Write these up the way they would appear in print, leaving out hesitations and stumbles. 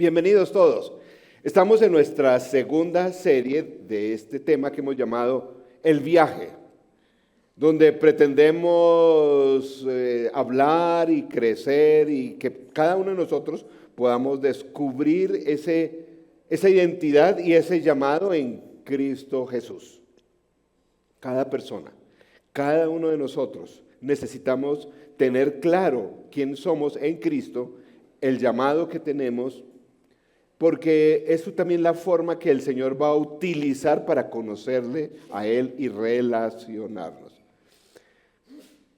Bienvenidos todos. Estamos en nuestra segunda serie de este tema que hemos llamado El viaje, donde pretendemos hablar y crecer y que cada uno de nosotros podamos descubrir esa identidad y ese llamado en Cristo Jesús. Cada persona, cada uno de nosotros necesitamos tener claro quién somos en Cristo, el llamado que tenemos, porque es también la forma que el Señor va a utilizar para conocerle a Él y relacionarnos.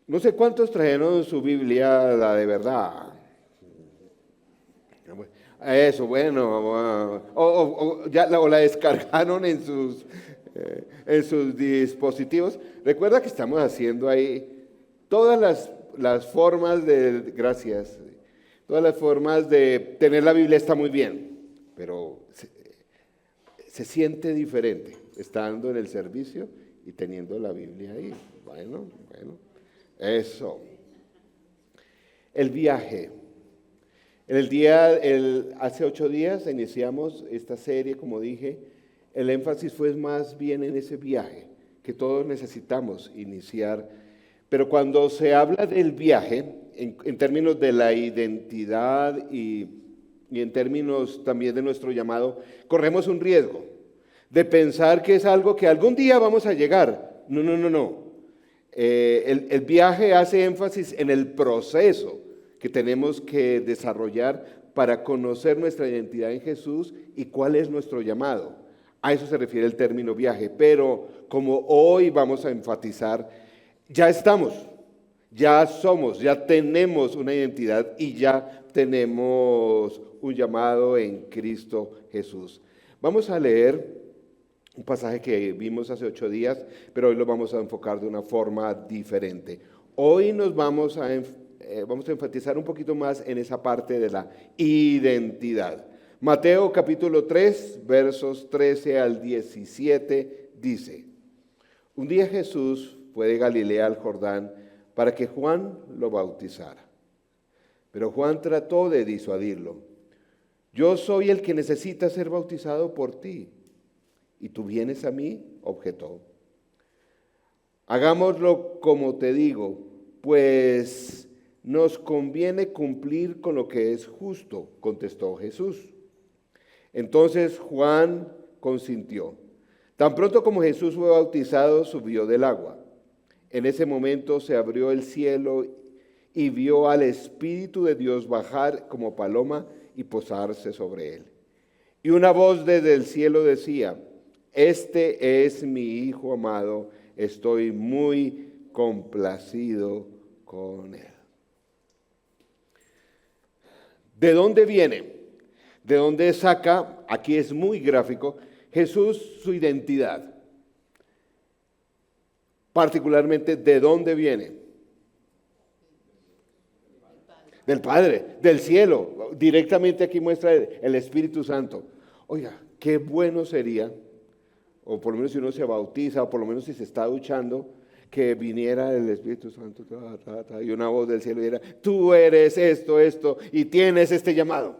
No sé cuántos trajeron su Biblia, la de verdad. Eso, bueno, o la descargaron en sus dispositivos. Recuerda que estamos haciendo ahí todas las formas gracias, todas las formas de tener la Biblia está muy bien. Pero se siente diferente estando en el servicio y teniendo la Biblia ahí. Bueno, eso. El viaje. Hace 8 días iniciamos esta serie, como dije. El énfasis fue más bien en ese viaje que todos necesitamos iniciar. Pero cuando se habla del viaje, en términos de la identidad y en términos también de nuestro llamado, corremos un riesgo de pensar que es algo que algún día vamos a llegar. No. El viaje hace énfasis en el proceso que tenemos que desarrollar para conocer nuestra identidad en Jesús y cuál es nuestro llamado. A eso se refiere el término viaje, pero como hoy vamos a enfatizar, ya estamos, ya somos, ya tenemos una identidad y ya tenemos un llamado en Cristo Jesús. Vamos a leer un pasaje que vimos hace 8 días, pero hoy lo vamos a enfocar de una forma diferente. Hoy nos vamos a enfatizar un poquito más en esa parte de la identidad. Mateo capítulo 3, versos 13 al 17 dice: Un día Jesús fue de Galilea al Jordán para que Juan lo bautizara. Pero Juan trató de disuadirlo. Yo soy el que necesita ser bautizado por ti, ¿y tú vienes a mí?, objetó. Hagámoslo como te digo, pues nos conviene cumplir con lo que es justo, contestó Jesús. Entonces Juan consintió. Tan pronto como Jesús fue bautizado, subió del agua. En ese momento se abrió el cielo y vio al Espíritu de Dios bajar como paloma y posarse sobre él. Y una voz desde el cielo decía: Este es mi Hijo amado, estoy muy complacido con él. ¿De dónde viene? ¿De dónde saca? Aquí es muy gráfico. Jesús, su identidad. Particularmente, ¿de dónde viene? Del Padre, del cielo. Directamente aquí muestra el Espíritu Santo. Oiga, qué bueno sería, o por lo menos si uno se bautiza, o por lo menos si se está duchando, que viniera el Espíritu Santo y una voz del cielo dijera: tú eres esto, y tienes este llamado.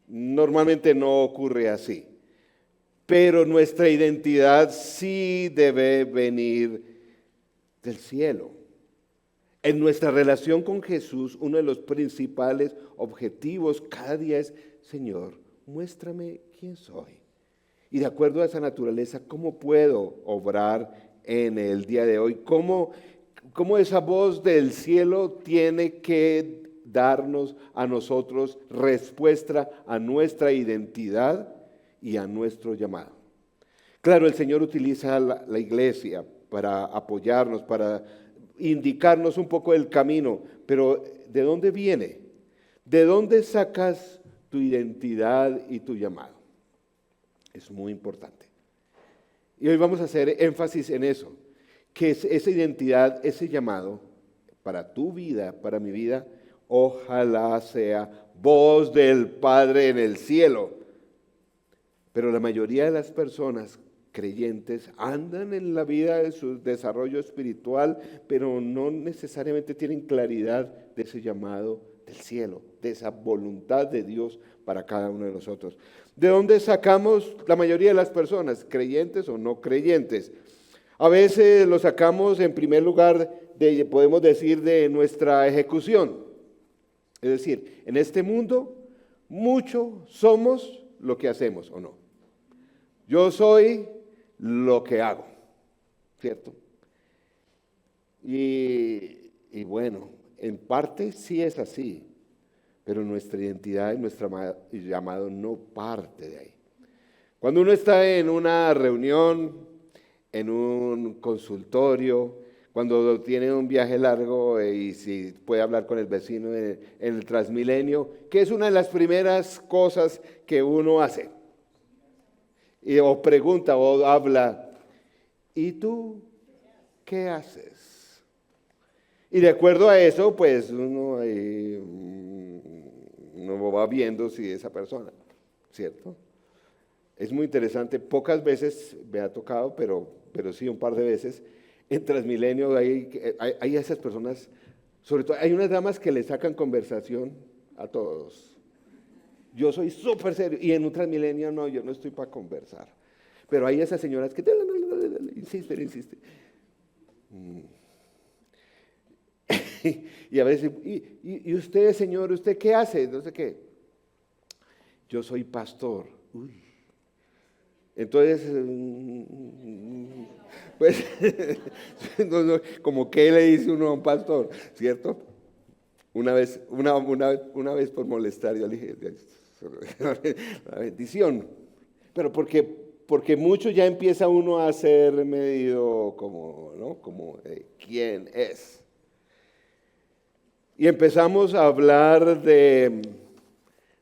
Normalmente no ocurre así, pero nuestra identidad sí debe venir del cielo. En nuestra relación con Jesús, uno de los principales objetivos cada día es: Señor, muéstrame quién soy. Y de acuerdo a esa naturaleza, ¿cómo puedo obrar en el día de hoy? ¿Cómo esa voz del cielo tiene que darnos a nosotros respuesta a nuestra identidad y a nuestro llamado? Claro, el Señor utiliza la iglesia para apoyarnos, para indicarnos un poco el camino, pero ¿de dónde viene? ¿De dónde sacas tu identidad y tu llamado? Es muy importante. Y hoy vamos a hacer énfasis en eso, que es esa identidad, ese llamado para tu vida, para mi vida, ojalá sea voz del Padre en el cielo. Pero la mayoría de las personas creyentes andan en la vida de su desarrollo espiritual, pero no necesariamente tienen claridad de ese llamado del cielo, de esa voluntad de Dios para cada uno de nosotros. ¿De dónde sacamos la mayoría de las personas, creyentes o no creyentes? A veces lo sacamos en primer lugar, podemos decir, de nuestra ejecución. Es decir, en este mundo, mucho somos lo que hacemos, ¿o no? Yo soy lo que hago, ¿cierto? Y bueno, en parte sí es así, pero nuestra identidad y nuestro llamado no parte de ahí. Cuando uno está en una reunión, en un consultorio, cuando tiene un viaje largo y si puede hablar con el vecino en el Transmilenio, ¿qué es una de las primeras cosas que uno hace? O pregunta o habla, ¿y tú qué haces? Y de acuerdo a eso, pues uno va viendo si esa persona, ¿cierto? Es muy interesante, pocas veces me ha tocado, pero sí un par de veces, en Transmilenio hay esas personas, sobre todo hay unas damas que le sacan conversación a todos. Yo soy súper serio, y en un Transmilenio no, yo no estoy para conversar. Pero hay esas señoras que insisten. Y a veces, ¿y usted, señor, usted qué hace? No sé qué. Yo soy pastor. Uy. Entonces, pues, como que le dice uno a un pastor, ¿cierto? Una vez por molestar, yo le dije, la bendición. Pero porque mucho ya empieza uno a ser medio como, ¿no? Como quién es. Y empezamos a hablar de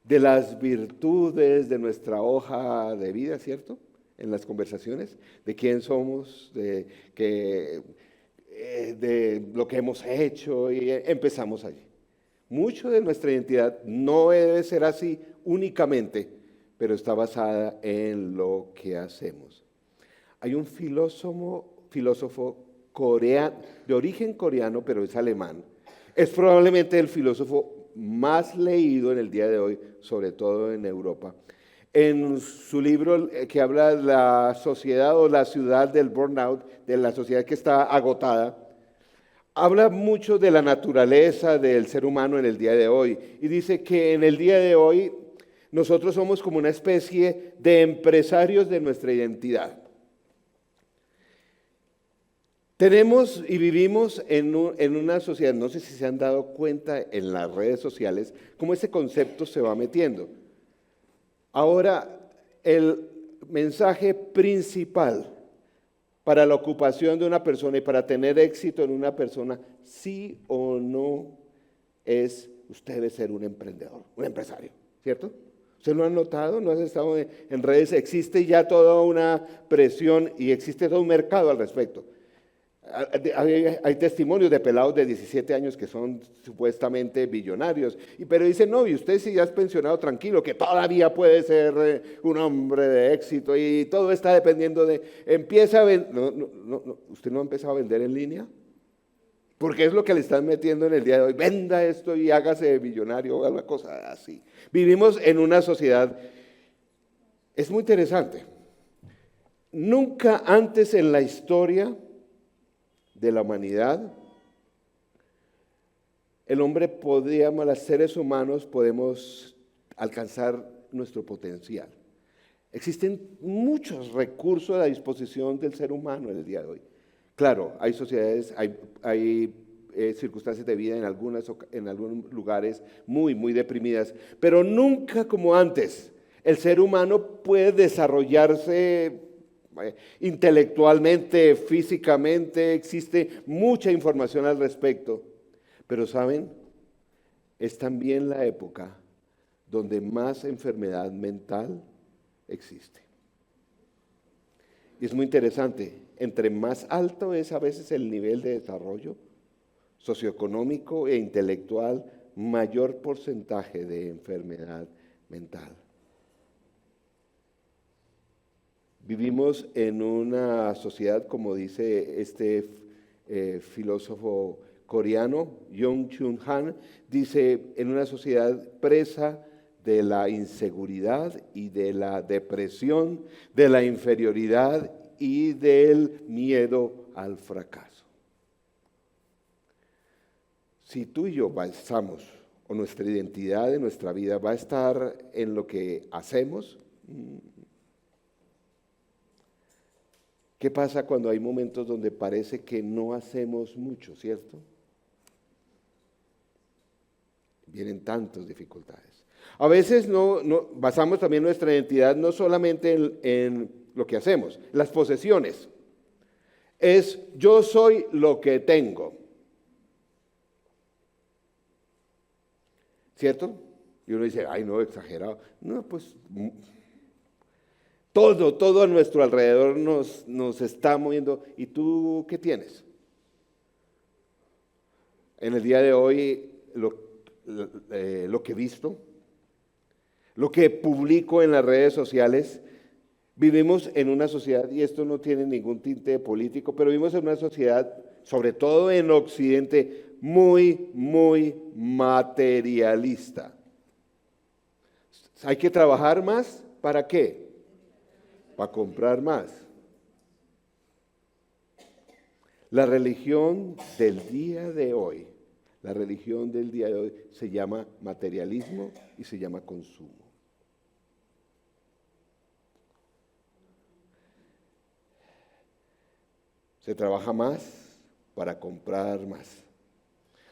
las virtudes de nuestra hoja de vida, ¿cierto? En las conversaciones, de quién somos, de lo que hemos hecho, y empezamos allí. Mucho de nuestra identidad no debe ser así únicamente, pero está basada en lo que hacemos. Hay un filósofo coreano, de origen coreano, pero es alemán. Es probablemente el filósofo más leído en el día de hoy, sobre todo en Europa. En su libro que habla de la sociedad o la ciudad del burnout, de la sociedad que está agotada, habla mucho de la naturaleza del ser humano en el día de hoy y dice que en el día de hoy nosotros somos como una especie de empresarios de nuestra identidad. Tenemos y vivimos en una sociedad, no sé si se han dado cuenta en las redes sociales, cómo ese concepto se va metiendo. Ahora, el mensaje principal para la ocupación de una persona y para tener éxito en una persona, sí o no, es usted debe ser un emprendedor, un empresario, ¿cierto? ¿Usted lo ha notado? ¿No has estado en redes? Existe ya toda una presión y existe todo un mercado al respecto. Hay testimonios de pelados de 17 años que son supuestamente billonarios, pero dicen, no, y usted si ya es pensionado, tranquilo, que todavía puede ser un hombre de éxito y todo está dependiendo de, empieza a vender, ¿usted no ha empezado a vender en línea? Porque es lo que le están metiendo en el día de hoy, venda esto y hágase millonario o alguna cosa así. Vivimos en una sociedad, es muy interesante, nunca antes en la historia de la humanidad, el hombre los seres humanos podemos alcanzar nuestro potencial. Existen muchos recursos a la disposición del ser humano en el día de hoy. Claro, hay sociedades, hay circunstancias de vida en algunos lugares muy, muy deprimidas, pero nunca como antes. El ser humano puede desarrollarse intelectualmente, físicamente, existe mucha información al respecto. Pero ¿saben? Es también la época donde más enfermedad mental existe. Y es muy interesante, entre más alto es a veces el nivel de desarrollo socioeconómico e intelectual, mayor porcentaje de enfermedad mental. Vivimos en una sociedad, como dice este filósofo coreano, Jung-Chun Han, dice, en una sociedad presa de la inseguridad y de la depresión, de la inferioridad y del miedo al fracaso. Si tú y yo basamos, o nuestra identidad en nuestra vida va a estar en lo que hacemos, ¿qué pasa cuando hay momentos donde parece que no hacemos mucho, cierto? Vienen tantas dificultades. A veces no basamos también nuestra identidad no solamente en lo que hacemos, las posesiones. Es yo soy lo que tengo. ¿Cierto? Y uno dice, ay no, exagerado. No, pues todo a nuestro alrededor nos está moviendo. ¿Y tú qué tienes? En el día de hoy, lo que he visto, lo que publico en las redes sociales, vivimos en una sociedad, y esto no tiene ningún tinte político, pero vivimos en una sociedad, sobre todo en Occidente, muy materialista. Hay que trabajar más, ¿para qué? Para comprar más. La religión del día de hoy se llama materialismo y se llama consumo. Se trabaja más para comprar más.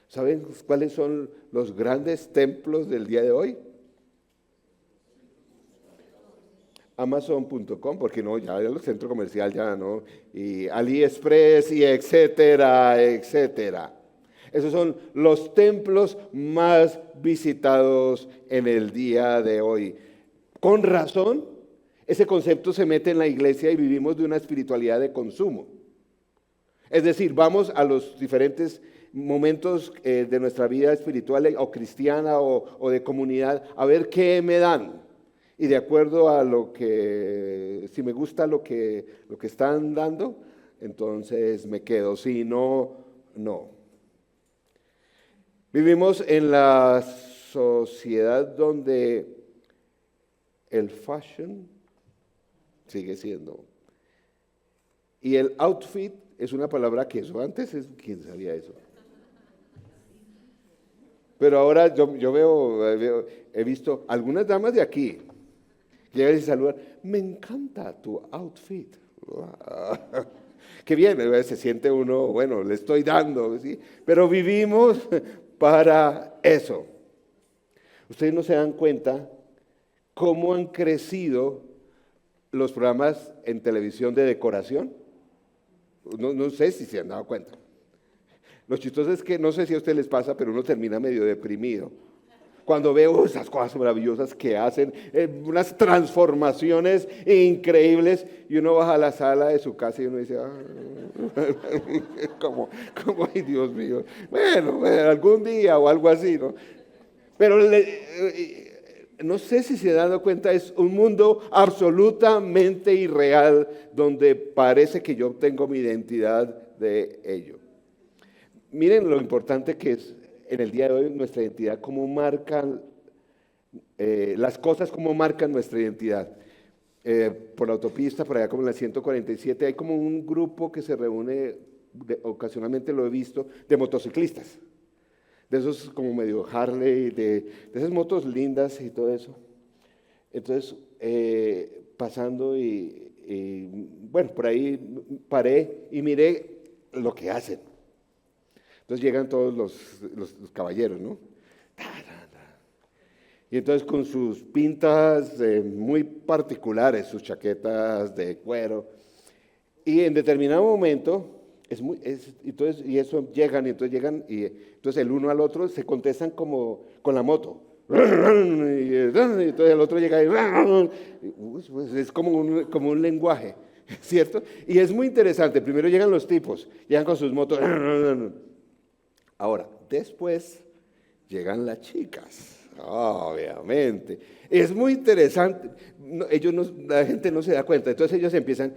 ¿Saben cuáles son los grandes templos del día de hoy? Amazon.com, porque no, ya el centro comercial ya no, y AliExpress y etcétera, etcétera. Esos son los templos más visitados en el día de hoy. Con razón, ese concepto se mete en la iglesia y vivimos de una espiritualidad de consumo. Es decir, vamos a los diferentes momentos de nuestra vida espiritual o cristiana o de comunidad a ver qué me dan. Y de acuerdo a lo que, si me gusta lo que están dando, entonces me quedo. Si no, no. Vivimos en la sociedad donde el fashion sigue siendo. Y el outfit es una palabra que eso antes, ¿quién sabía eso? Pero ahora yo veo, he visto algunas damas de aquí, llegan y saludan, me encanta tu outfit. Qué bien, se siente uno, bueno, le estoy dando, ¿sí? Pero vivimos para eso. Ustedes no se dan cuenta cómo han crecido los programas en televisión de decoración. No sé si se han dado cuenta. Lo chistoso es que no sé si a ustedes les pasa, pero uno termina medio deprimido. Cuando veo esas cosas maravillosas que hacen, unas transformaciones increíbles, y uno baja a la sala de su casa y uno dice, como, ay Dios mío, bueno, algún día o algo así, ¿no? Pero no sé si se han dado cuenta, es un mundo absolutamente irreal donde parece que yo obtengo mi identidad de ello. Miren lo importante que es en el día de hoy nuestra identidad, cómo marcan las cosas, cómo marcan nuestra identidad. Por la autopista, por allá como en la 147, hay como un grupo que se reúne, ocasionalmente lo he visto, de motociclistas. De esos como medio Harley, de esas motos lindas y todo eso. Entonces, pasando bueno, por ahí paré y miré lo que hacen. Entonces llegan todos los caballeros, ¿no? Y entonces con sus pintas muy particulares, sus chaquetas de cuero, y en determinado momento, entonces llegan y entonces el uno al otro se contestan como con la moto. Y entonces el otro llega y pues es como un lenguaje, ¿cierto? Y es muy interesante. Primero llegan los tipos, llegan con sus motos. Ahora, después llegan las chicas. Obviamente. Es muy interesante. La gente no se da cuenta. Entonces ellos empiezan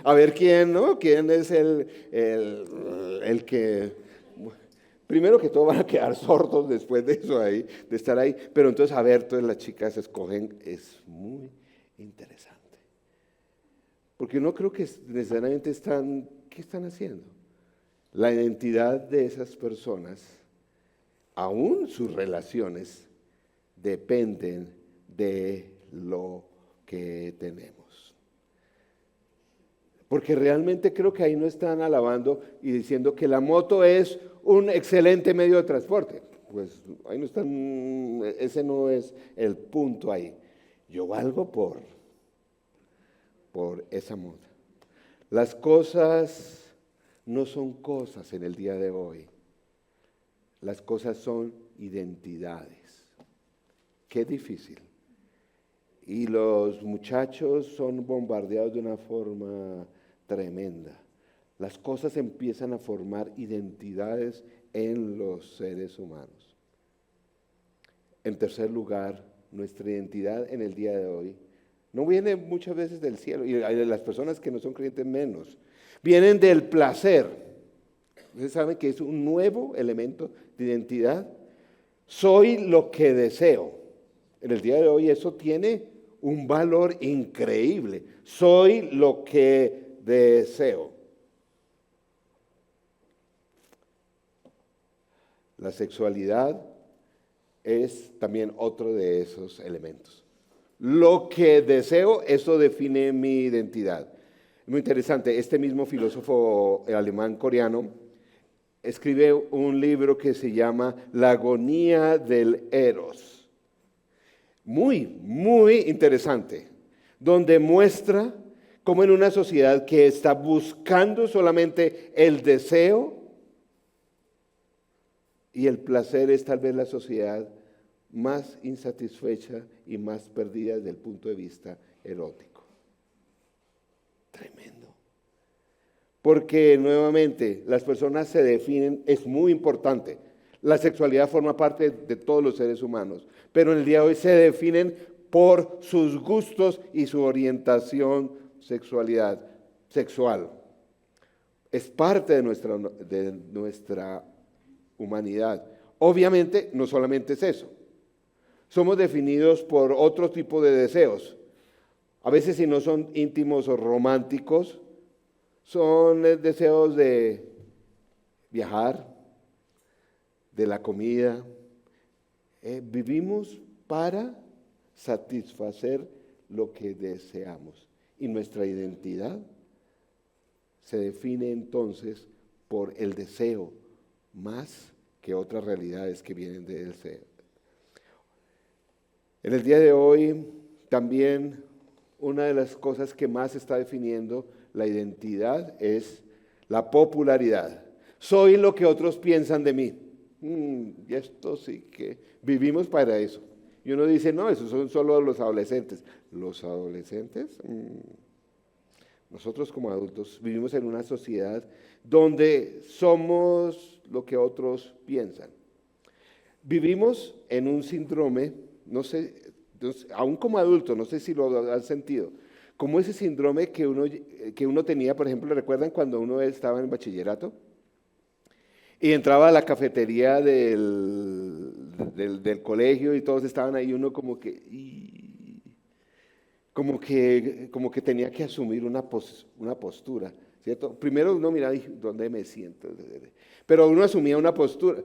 a ver quién, ¿no? ¿Quién es el que... Primero que todo van a quedar sordos después de eso ahí, de estar ahí. Pero entonces, a ver, todas las chicas escogen. Es muy interesante. Porque no creo que necesariamente ¿qué están haciendo? La identidad de esas personas, aún sus relaciones, dependen de lo que tenemos. Porque realmente creo que ahí no están alabando y diciendo que la moto es un excelente medio de transporte. Pues ahí no están, ese no es el punto ahí. Yo valgo por esa moda. Las cosas no son cosas en el día de hoy. Las cosas son identidades. Qué difícil. Y los muchachos son bombardeados de una forma tremenda. Las cosas empiezan a formar identidades en los seres humanos. En tercer lugar, nuestra identidad en el día de hoy no viene muchas veces del cielo, y las personas que no son creyentes menos, vienen del placer. Ustedes saben que es un nuevo elemento de identidad. Soy lo que deseo. En el día de hoy eso tiene un valor increíble. Soy lo que deseo. La sexualidad es también otro de esos elementos. Lo que deseo, eso define mi identidad. Muy interesante, este mismo filósofo alemán coreano escribe un libro que se llama La agonía del Eros. Muy, muy interesante, donde muestra cómo en una sociedad que está buscando solamente el deseo y el placer es tal vez la sociedad más insatisfecha y más perdida desde el punto de vista erótico. Tremendo. Porque nuevamente las personas se definen, es muy importante. La sexualidad forma parte de todos los seres humanos, pero en el día de hoy se definen por sus gustos y su orientación sexual. Es parte de nuestra humanidad. Obviamente no solamente es eso. Somos definidos por otro tipo de deseos. A veces si no son íntimos o románticos, son deseos de viajar, de la comida. Vivimos para satisfacer lo que deseamos. Y nuestra identidad se define entonces por el deseo más que otras realidades que vienen del deseo. En el día de hoy también una de las cosas que más está definiendo la identidad es la popularidad. Soy lo que otros piensan de mí. Y esto sí que vivimos para eso. Y uno dice, no, esos son solo los adolescentes. Los adolescentes, nosotros como adultos vivimos en una sociedad donde somos lo que otros piensan. Vivimos en un síndrome, no sé, aún como adulto, no sé si lo han sentido, como ese síndrome que uno tenía, por ejemplo, ¿recuerdan cuando uno estaba en bachillerato? Y entraba a la cafetería del colegio y todos estaban ahí, uno como que tenía que asumir una postura, ¿cierto? Primero uno miraba, ¿dónde me siento? Pero uno asumía una postura.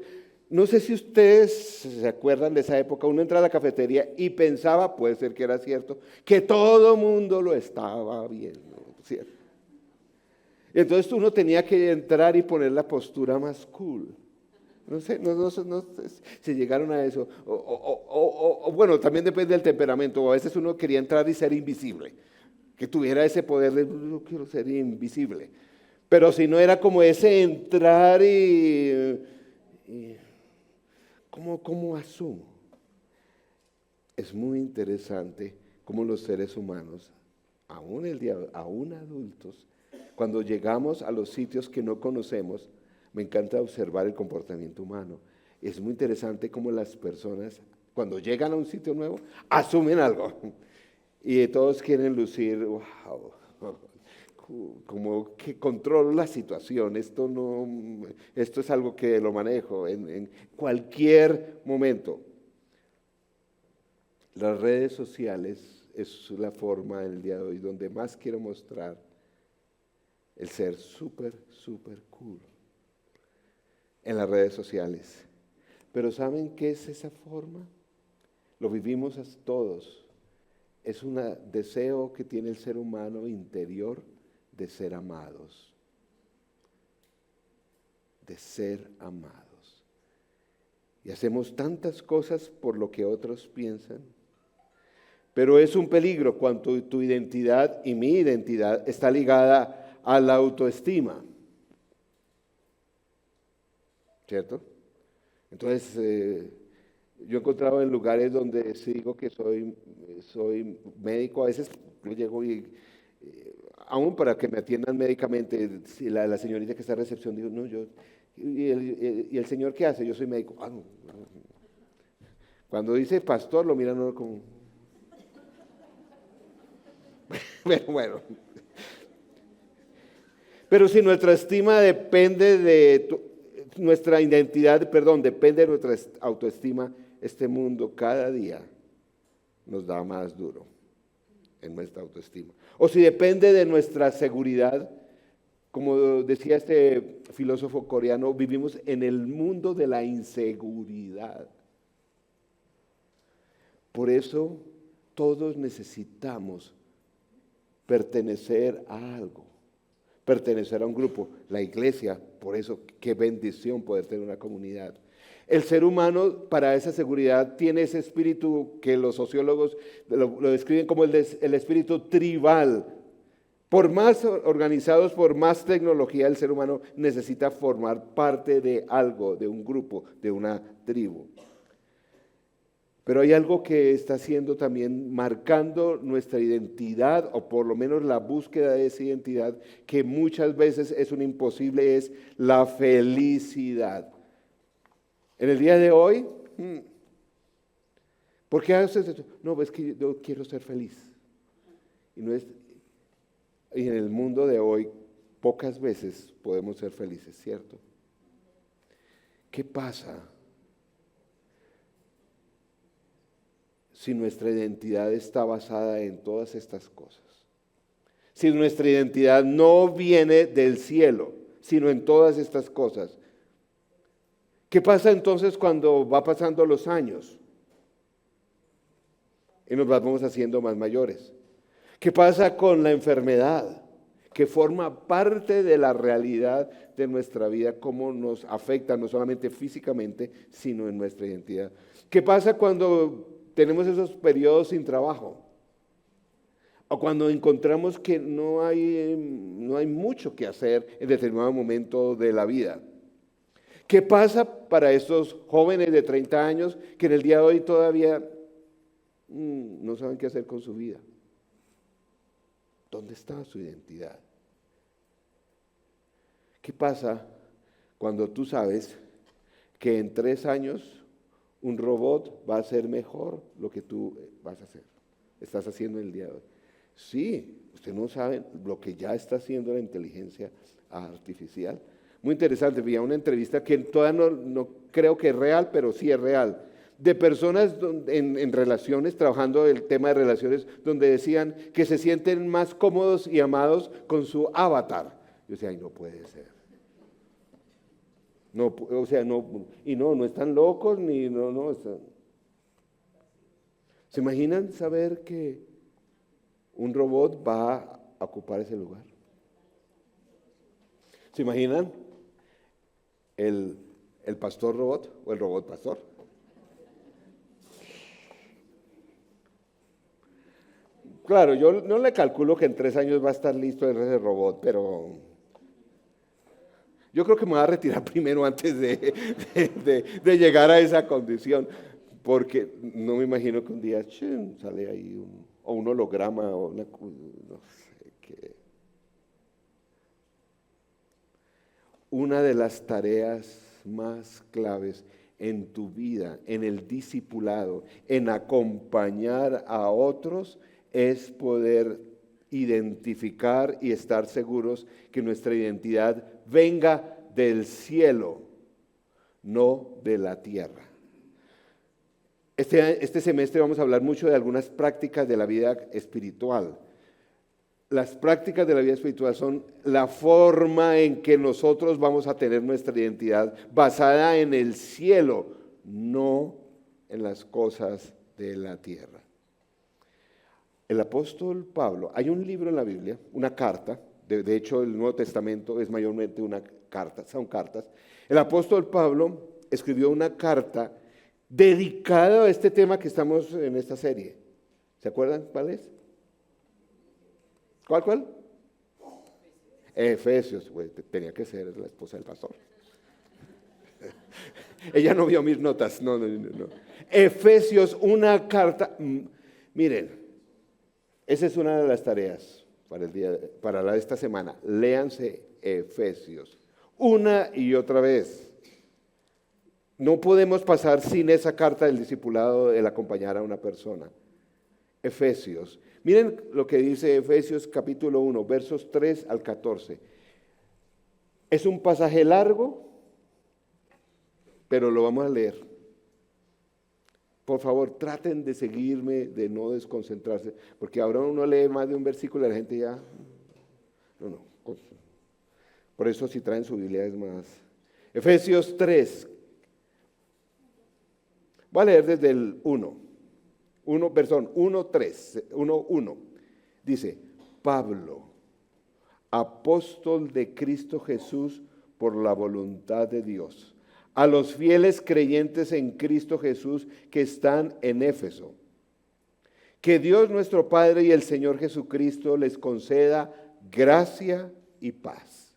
No sé si ustedes se acuerdan de esa época, uno entraba a la cafetería y pensaba, puede ser que era cierto, que todo mundo lo estaba viendo, ¿cierto? Entonces uno tenía que entrar y poner la postura más cool. No sé si llegaron a eso. O bueno, también depende del temperamento. O a veces uno quería entrar y ser invisible, que tuviera ese poder de, no quiero ser invisible. Pero si no era como ese entrar y ¿cómo asumo? Es muy interesante cómo los seres humanos, aún adultos, cuando llegamos a los sitios que no conocemos, me encanta observar el comportamiento humano. Es muy interesante cómo las personas, cuando llegan a un sitio nuevo, asumen algo. Y todos quieren lucir, wow, como que controlo la situación, esto es algo que lo manejo en cualquier momento. Las redes sociales es la forma el día de hoy donde más quiero mostrar el ser súper cool en las redes sociales. Pero ¿saben qué es esa forma? Lo vivimos todos. Es un deseo que tiene el ser humano interior de ser amados. De ser amados. Y hacemos tantas cosas por lo que otros piensan. Pero es un peligro cuando tu identidad y mi identidad está ligada a la autoestima. ¿Cierto? Entonces, yo he encontrado en lugares donde sí digo que soy médico, a veces yo llego y, aún para que me atiendan médicamente, si la señorita que está en recepción digo, no, yo, ¿y el señor qué hace? Yo soy médico. Ah, no. Cuando dice pastor, lo miran uno como... Bueno. Pero si nuestra estima depende de nuestra identidad, depende de nuestra autoestima, este mundo cada día nos da más duro en nuestra autoestima. O si depende de nuestra seguridad, como decía este filósofo coreano, vivimos en el mundo de la inseguridad. Por eso todos necesitamos pertenecer a algo, pertenecer a un grupo. La iglesia, por eso, qué bendición poder tener una comunidad. El ser humano, para esa seguridad, tiene ese espíritu que los sociólogos lo describen como el espíritu tribal. Por más organizados, por más tecnología, el ser humano necesita formar parte de algo, de un grupo, de una tribu. Pero hay algo que está haciendo también, marcando nuestra identidad, o por lo menos la búsqueda de esa identidad, que muchas veces es un imposible, es la felicidad. En el día de hoy, ¿por qué haces esto? No, es que yo quiero ser feliz. Y en el mundo de hoy, pocas veces podemos ser felices, ¿cierto? ¿Qué pasa si nuestra identidad está basada en todas estas cosas? Si nuestra identidad no viene del cielo, sino en todas estas cosas. ¿Qué pasa entonces cuando va pasando los años y nos vamos haciendo más mayores? ¿Qué pasa con la enfermedad, que forma parte de la realidad de nuestra vida, cómo nos afecta no solamente físicamente, sino en nuestra identidad? ¿Qué pasa cuando tenemos esos periodos sin trabajo? O cuando encontramos que no hay mucho que hacer en determinado momento de la vida. ¿Qué pasa para estos jóvenes de 30 años que en el día de hoy todavía no saben qué hacer con su vida? ¿Dónde está su identidad? ¿Qué pasa cuando tú sabes que en 3 años un robot va a hacer mejor lo que tú vas a hacer, estás haciendo en el día de hoy? Sí, usted no sabe lo que ya está haciendo la inteligencia artificial. Muy interesante, vi una entrevista que todavía no creo que es real, pero sí es real, de personas en relaciones, trabajando el tema de relaciones, donde decían que se sienten más cómodos y amados con su avatar. Yo decía, ay, no puede ser. No, o sea, no están locos, ni no están. ¿Se imaginan saber que un robot va a ocupar ese lugar? ¿Se imaginan el pastor robot o el robot pastor? Claro, yo no le calculo que en 3 años va a estar listo ese robot, pero yo creo que me voy a retirar primero antes de llegar a esa condición, porque no me imagino que un día sale ahí un holograma o no sé qué. Una de las tareas más claves en tu vida, en el discipulado, en acompañar a otros, es poder identificar y estar seguros que nuestra identidad venga del cielo, no de la tierra. Este semestre vamos a hablar mucho de algunas prácticas de la vida espiritual. Las prácticas de la vida espiritual son la forma en que nosotros vamos a tener nuestra identidad basada en el cielo, no en las cosas de la tierra. El apóstol Pablo, hay un libro en la Biblia, una carta, de hecho el Nuevo Testamento es mayormente una carta, son cartas. El apóstol Pablo escribió una carta dedicada a este tema que estamos en esta serie. ¿Se acuerdan cuál es? ¿Cuál? Efesios, güey, tenía que ser la esposa del pastor. Ella no vio mis notas, no. Efesios, una carta. Miren, esa es una de las tareas para esta semana. Léanse Efesios, una y otra vez. No podemos pasar sin esa carta del discipulado, el acompañar a una persona. Efesios. Miren lo que dice Efesios capítulo 1, versos 3 al 14. Es un pasaje largo, pero lo vamos a leer. Por favor, traten de seguirme, de no desconcentrarse, porque ahora uno lee más de un versículo y la gente ya... No. Por eso si traen su Biblia es más. Efesios 3. Voy a leer desde el 1. 1:1. Dice, Pablo, apóstol de Cristo Jesús por la voluntad de Dios, a los fieles creyentes en Cristo Jesús que están en Éfeso. Que Dios nuestro Padre y el Señor Jesucristo les conceda gracia y paz.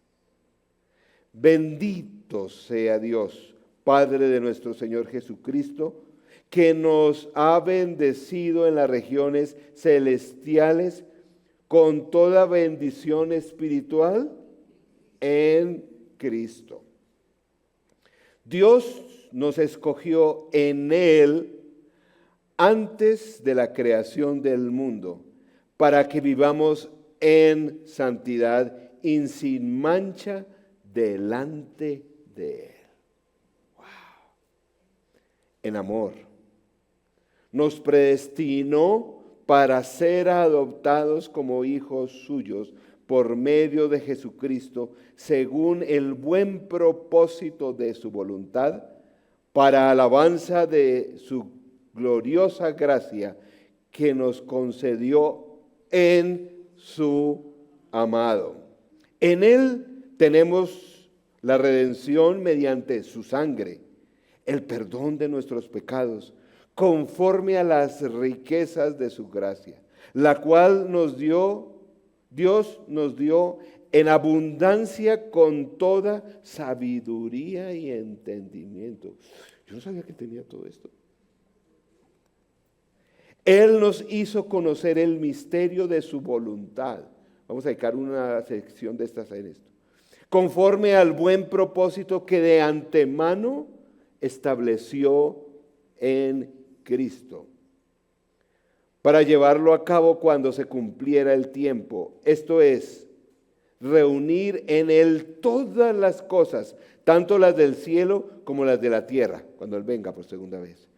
Bendito sea Dios, Padre de nuestro Señor Jesucristo, que nos ha bendecido en las regiones celestiales con toda bendición espiritual en Cristo. Dios nos escogió en Él antes de la creación del mundo para que vivamos en santidad y sin mancha delante de Él. Wow. En amor. Nos predestinó para ser adoptados como hijos suyos por medio de Jesucristo, según el buen propósito de su voluntad, para alabanza de su gloriosa gracia que nos concedió en su amado. En Él tenemos la redención mediante su sangre, el perdón de nuestros pecados, conforme a las riquezas de su gracia, la cual Dios nos dio en abundancia con toda sabiduría y entendimiento. Yo no sabía que tenía todo esto. Él nos hizo conocer el misterio de su voluntad. Vamos a dedicar una sección de estas en esto. Conforme al buen propósito que de antemano estableció en Cristo, para llevarlo a cabo cuando se cumpliera el tiempo. Esto es, reunir en Él todas las cosas, tanto las del cielo como las de la tierra, cuando Él venga por segunda vez.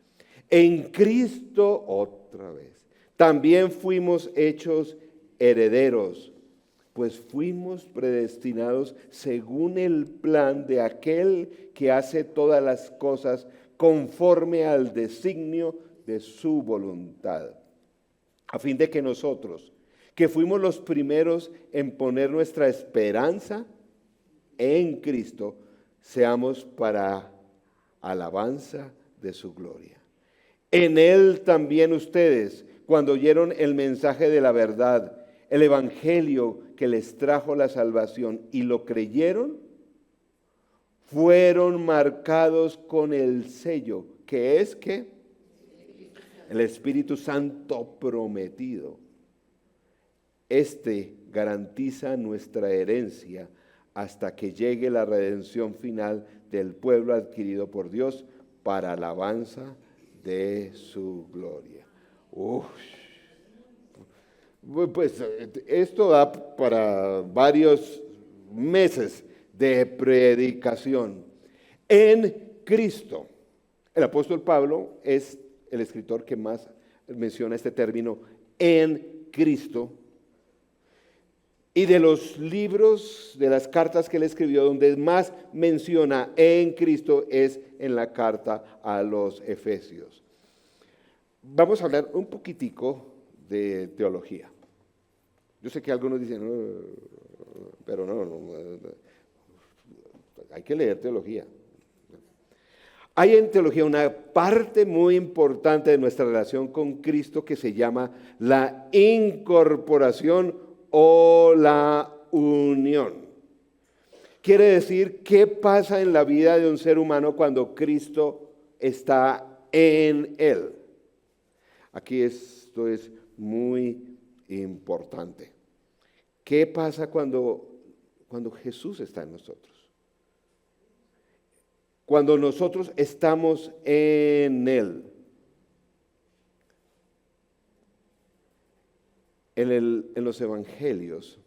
En Cristo otra vez. También fuimos hechos herederos, pues fuimos predestinados según el plan de aquel que hace todas las cosas conforme al designio de su voluntad, a fin de que nosotros, que fuimos los primeros en poner nuestra esperanza en Cristo, seamos para alabanza de su gloria. En Él también ustedes, cuando oyeron el mensaje de la verdad, el evangelio que les trajo la salvación y lo creyeron, fueron marcados con el sello, que es que el Espíritu Santo prometido. Este garantiza nuestra herencia hasta que llegue la redención final del pueblo adquirido por Dios para alabanza de su gloria. Uf. Pues esto da para varios meses de predicación. En Cristo. El apóstol Pablo es el escritor que más menciona este término, en Cristo. Y de los libros, de las cartas que él escribió, donde más menciona en Cristo es en la carta a los Efesios. Vamos a hablar un poquitico de teología. Yo sé que algunos dicen, pero no, hay que leer teología. Hay en teología una parte muy importante de nuestra relación con Cristo que se llama la incorporación o la unión. Quiere decir, ¿qué pasa en la vida de un ser humano cuando Cristo está en él? Aquí esto es muy importante. ¿Qué pasa cuando Jesús está en nosotros? Cuando nosotros estamos en Él. En los evangelios,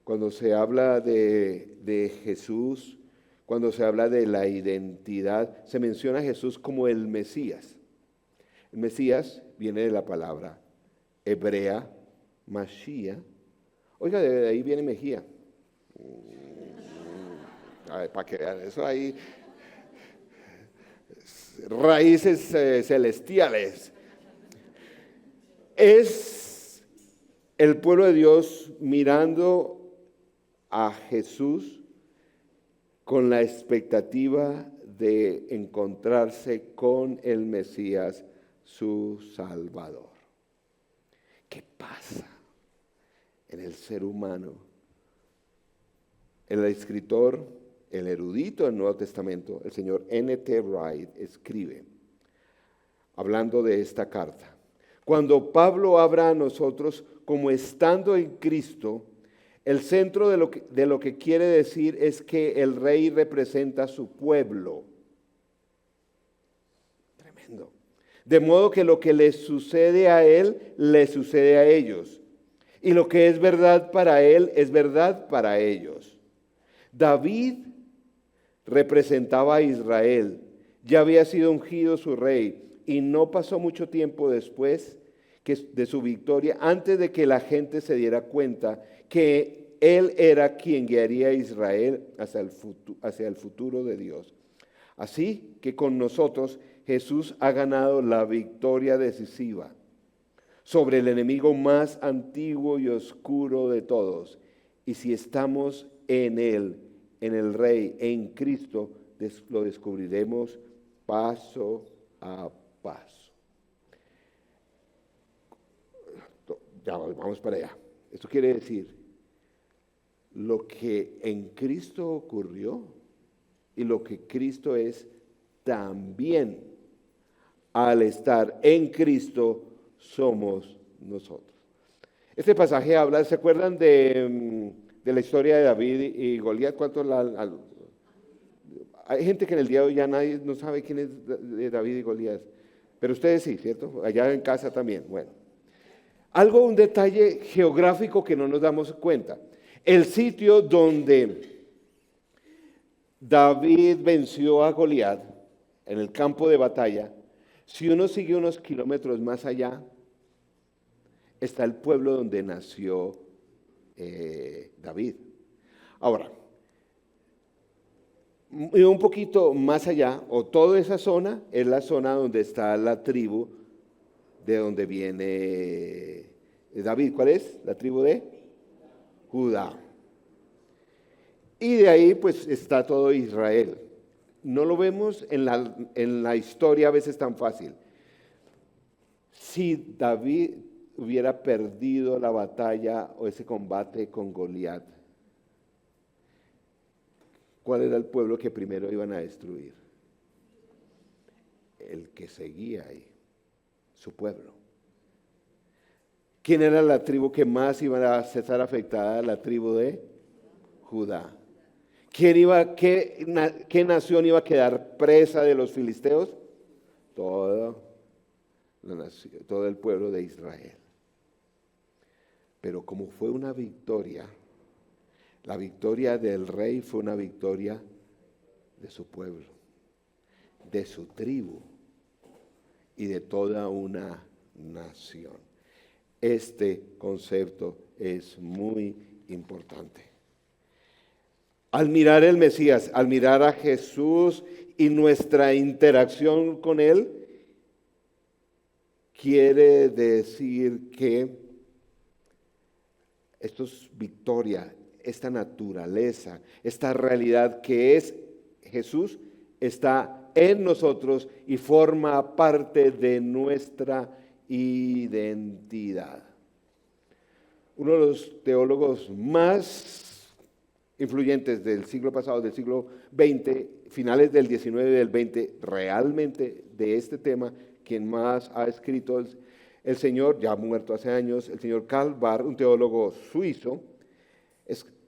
cuando se habla de Jesús, cuando se habla de la identidad, se menciona a Jesús como el Mesías. El Mesías viene de la palabra hebrea, Mashiach. Oiga, de ahí viene Mejía. A ver, para que vean, eso ahí, raíces celestiales. Es el pueblo de Dios mirando a Jesús con la expectativa de encontrarse con el Mesías, su Salvador. ¿Qué pasa en el ser humano? El escritor, el erudito del Nuevo Testamento, el señor N.T. Wright, escribe, hablando de esta carta: cuando Pablo habla a nosotros como estando en Cristo, el centro de lo que quiere decir es que el rey representa a su pueblo. Tremendo. De modo que lo que les sucede a él, le sucede a ellos. Y lo que es verdad para él, es verdad para ellos. David representaba a Israel. Ya había sido ungido su rey. Y no pasó mucho tiempo después de su victoria, antes de que la gente se diera cuenta que él era quien guiaría a Israel hacia el futuro de Dios. Así que con nosotros Jesús ha ganado la victoria decisiva sobre el enemigo más antiguo y oscuro de todos. Y si estamos en Él, en el Rey, en Cristo, lo descubriremos paso a paso. Ya vamos para allá. Esto quiere decir, lo que en Cristo ocurrió y lo que Cristo es, también al estar en Cristo somos nosotros. Este pasaje habla, ¿se acuerdan de la historia de David y Goliat? Hay gente que en el día de hoy ya nadie no sabe quién es de David y Goliat, pero ustedes sí, ¿cierto? Allá en casa también. Bueno, un detalle geográfico que no nos damos cuenta. El sitio donde David venció a Goliat, en el campo de batalla, si uno sigue unos kilómetros más allá, está el pueblo donde nació David. Ahora, un poquito más allá, o toda esa zona, es la zona donde está la tribu de donde viene David. ¿Cuál es? La tribu de Judá. Y de ahí pues está todo Israel. No lo vemos en la historia a veces tan fácil. Si David hubiera perdido la batalla o ese combate con Goliat, ¿cuál era el pueblo que primero iban a destruir? El que seguía ahí, su pueblo. ¿Quién era la tribu que más iba a estar afectada? La tribu de Judá. ¿Qué nación iba a quedar presa de los filisteos? Todo el pueblo de Israel. Pero como fue una victoria, la victoria del rey fue una victoria de su pueblo, de su tribu y de toda una nación. Este concepto es muy importante. Al mirar el Mesías, al mirar a Jesús y nuestra interacción con Él, quiere decir que esto es victoria, esta naturaleza, esta realidad que es Jesús, está en nosotros y forma parte de nuestra identidad. Uno de los teólogos más influyentes del siglo pasado, del siglo XX, finales del XIX y del XX, realmente de este tema, quien más ha escrito, el señor, ya muerto hace años, el señor Karl Barth, un teólogo suizo.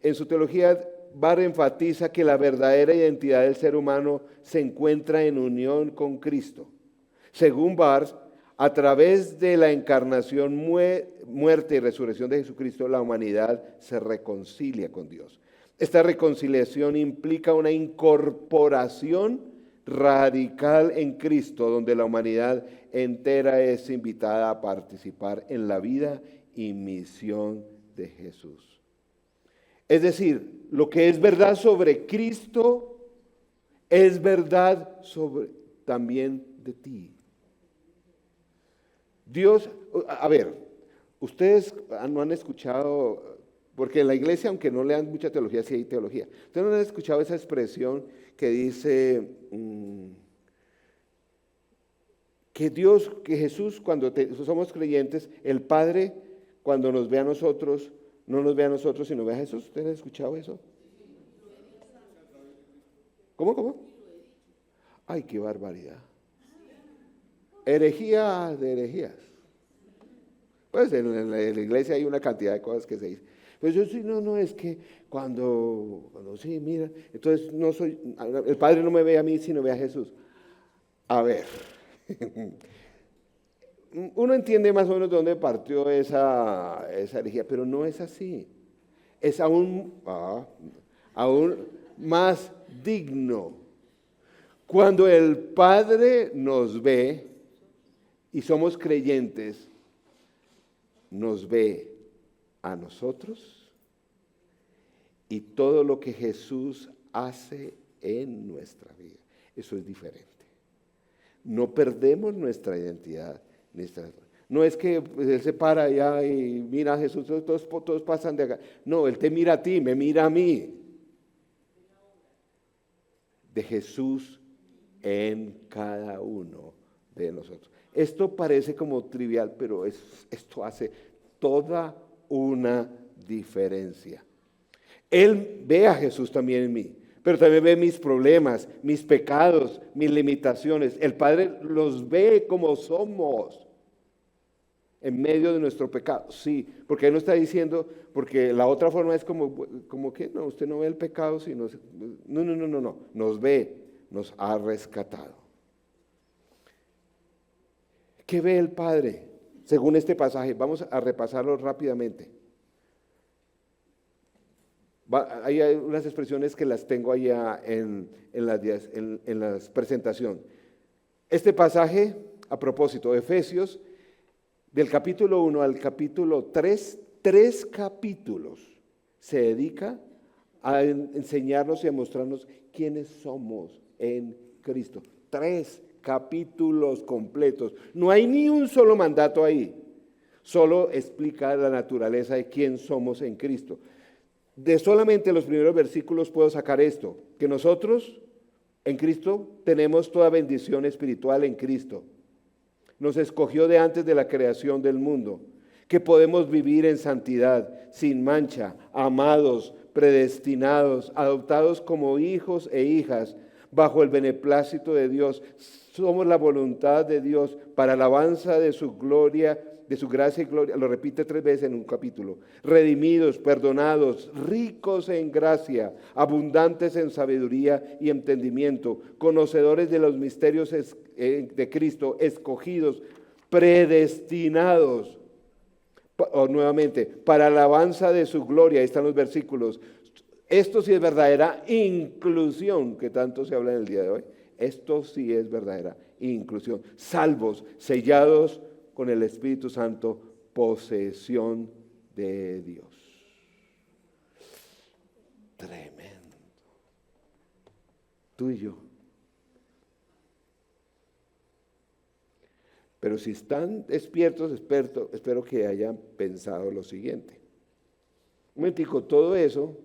En su teología, Barth enfatiza que la verdadera identidad del ser humano se encuentra en unión con Cristo. Según Barth, a través de la encarnación, muerte y resurrección de Jesucristo, la humanidad se reconcilia con Dios. Esta reconciliación implica una incorporación radical en Cristo, donde la humanidad entera es invitada a participar en la vida y misión de Jesús. Es decir, lo que es verdad sobre Cristo es verdad también de ti. Dios, a ver, ustedes no han escuchado, porque en la iglesia, aunque no lean mucha teología, sí hay teología. Ustedes no han escuchado esa expresión que dice que Jesús, cuando somos creyentes, el Padre, cuando nos ve a nosotros, no nos ve a nosotros, sino ve a Jesús. ¿Ustedes han escuchado eso? ¿Cómo? Ay, qué barbaridad. Herejía de herejías. Pues en la iglesia hay una cantidad de cosas que se dicen. Pues yo sí, no, es que cuando sí, mira, entonces no soy, el Padre no me ve a mí, sino ve a Jesús. A ver, uno entiende más o menos de dónde partió esa herejía, pero no es así. Es aún más digno. Cuando el Padre nos ve y somos creyentes, nos ve a nosotros y todo lo que Jesús hace en nuestra vida. Eso es diferente. No perdemos nuestra identidad. No es que Él se para allá y mira a Jesús, todos pasan de acá. No, Él te mira a ti, me mira a mí. De Jesús en cada uno de nosotros. Esto parece como trivial, pero esto hace toda una diferencia. Él ve a Jesús también en mí, pero también ve mis problemas, mis pecados, mis limitaciones. El Padre los ve como somos en medio de nuestro pecado. Sí, porque Él no está diciendo, porque la otra forma es como que no, usted no ve el pecado, sino no, nos ve, nos ha rescatado. ¿Qué ve el Padre? Según este pasaje, vamos a repasarlo rápidamente. Hay unas expresiones que las tengo allá en la presentación. Este pasaje, a propósito, Efesios, del capítulo 1 al capítulo 3, 3 capítulos se dedica a enseñarnos y a mostrarnos quiénes somos en Cristo. 3 capítulos completos. No hay ni un solo mandato ahí. Solo explica la naturaleza de quién somos en Cristo. De solamente los primeros versículos puedo sacar esto, que nosotros en Cristo tenemos toda bendición espiritual en Cristo. Nos escogió de antes de la creación del mundo, que podemos vivir en santidad, sin mancha, amados, predestinados, adoptados como hijos e hijas, bajo el beneplácito de Dios. Somos la voluntad de Dios para alabanza de su gloria, de su gracia y gloria. Lo repite 3 veces en un capítulo. Redimidos, perdonados, ricos en gracia, abundantes en sabiduría y entendimiento, conocedores de los misterios de Cristo, escogidos, predestinados. Nuevamente, para alabanza de su gloria. Ahí están los versículos. Esto sí es verdadera inclusión, que tanto se habla en el día de hoy. Esto sí es verdadera inclusión. Salvos, sellados con el Espíritu Santo, posesión de Dios. Tremendo. Tú y yo. Pero si están despiertos, espero que hayan pensado lo siguiente. Un momentico, todo eso,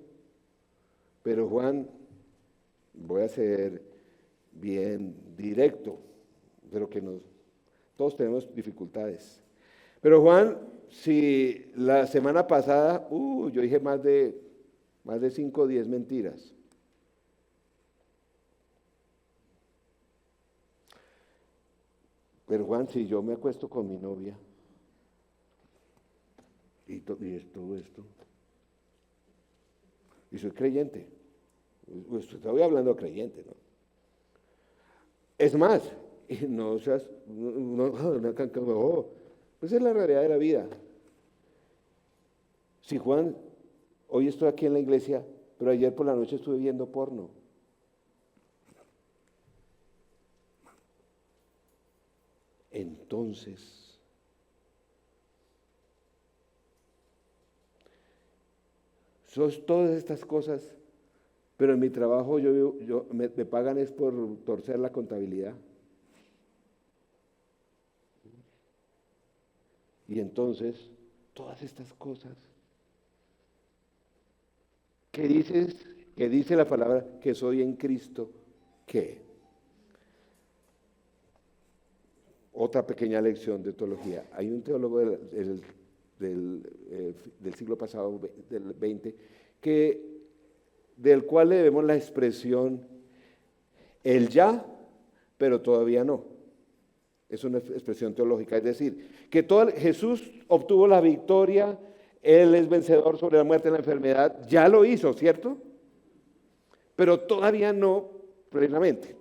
pero Juan, voy a ser bien directo, pero todos tenemos dificultades. Pero Juan, si la semana pasada, yo dije más de 5 o 10 mentiras. Pero Juan, si yo me acuesto con mi novia y todo esto, y soy creyente, pues estoy hablando creyente, ¿no? Es más, y no seas, pues es la realidad de la vida. Si Juan, hoy estoy aquí en la iglesia, pero ayer por la noche estuve viendo porno. Entonces, todas estas cosas, pero en mi trabajo me pagan es por torcer la contabilidad. Y entonces, todas estas cosas, ¿qué dice la palabra que soy en Cristo? ¿Qué? Otra pequeña lección de teología. Hay un teólogo del siglo pasado, del 20, del cual le vemos la expresión el ya, pero todavía no. Es una expresión teológica, es decir, que Jesús obtuvo la victoria, Él es vencedor sobre la muerte y la enfermedad, ya lo hizo, ¿cierto? Pero todavía no plenamente.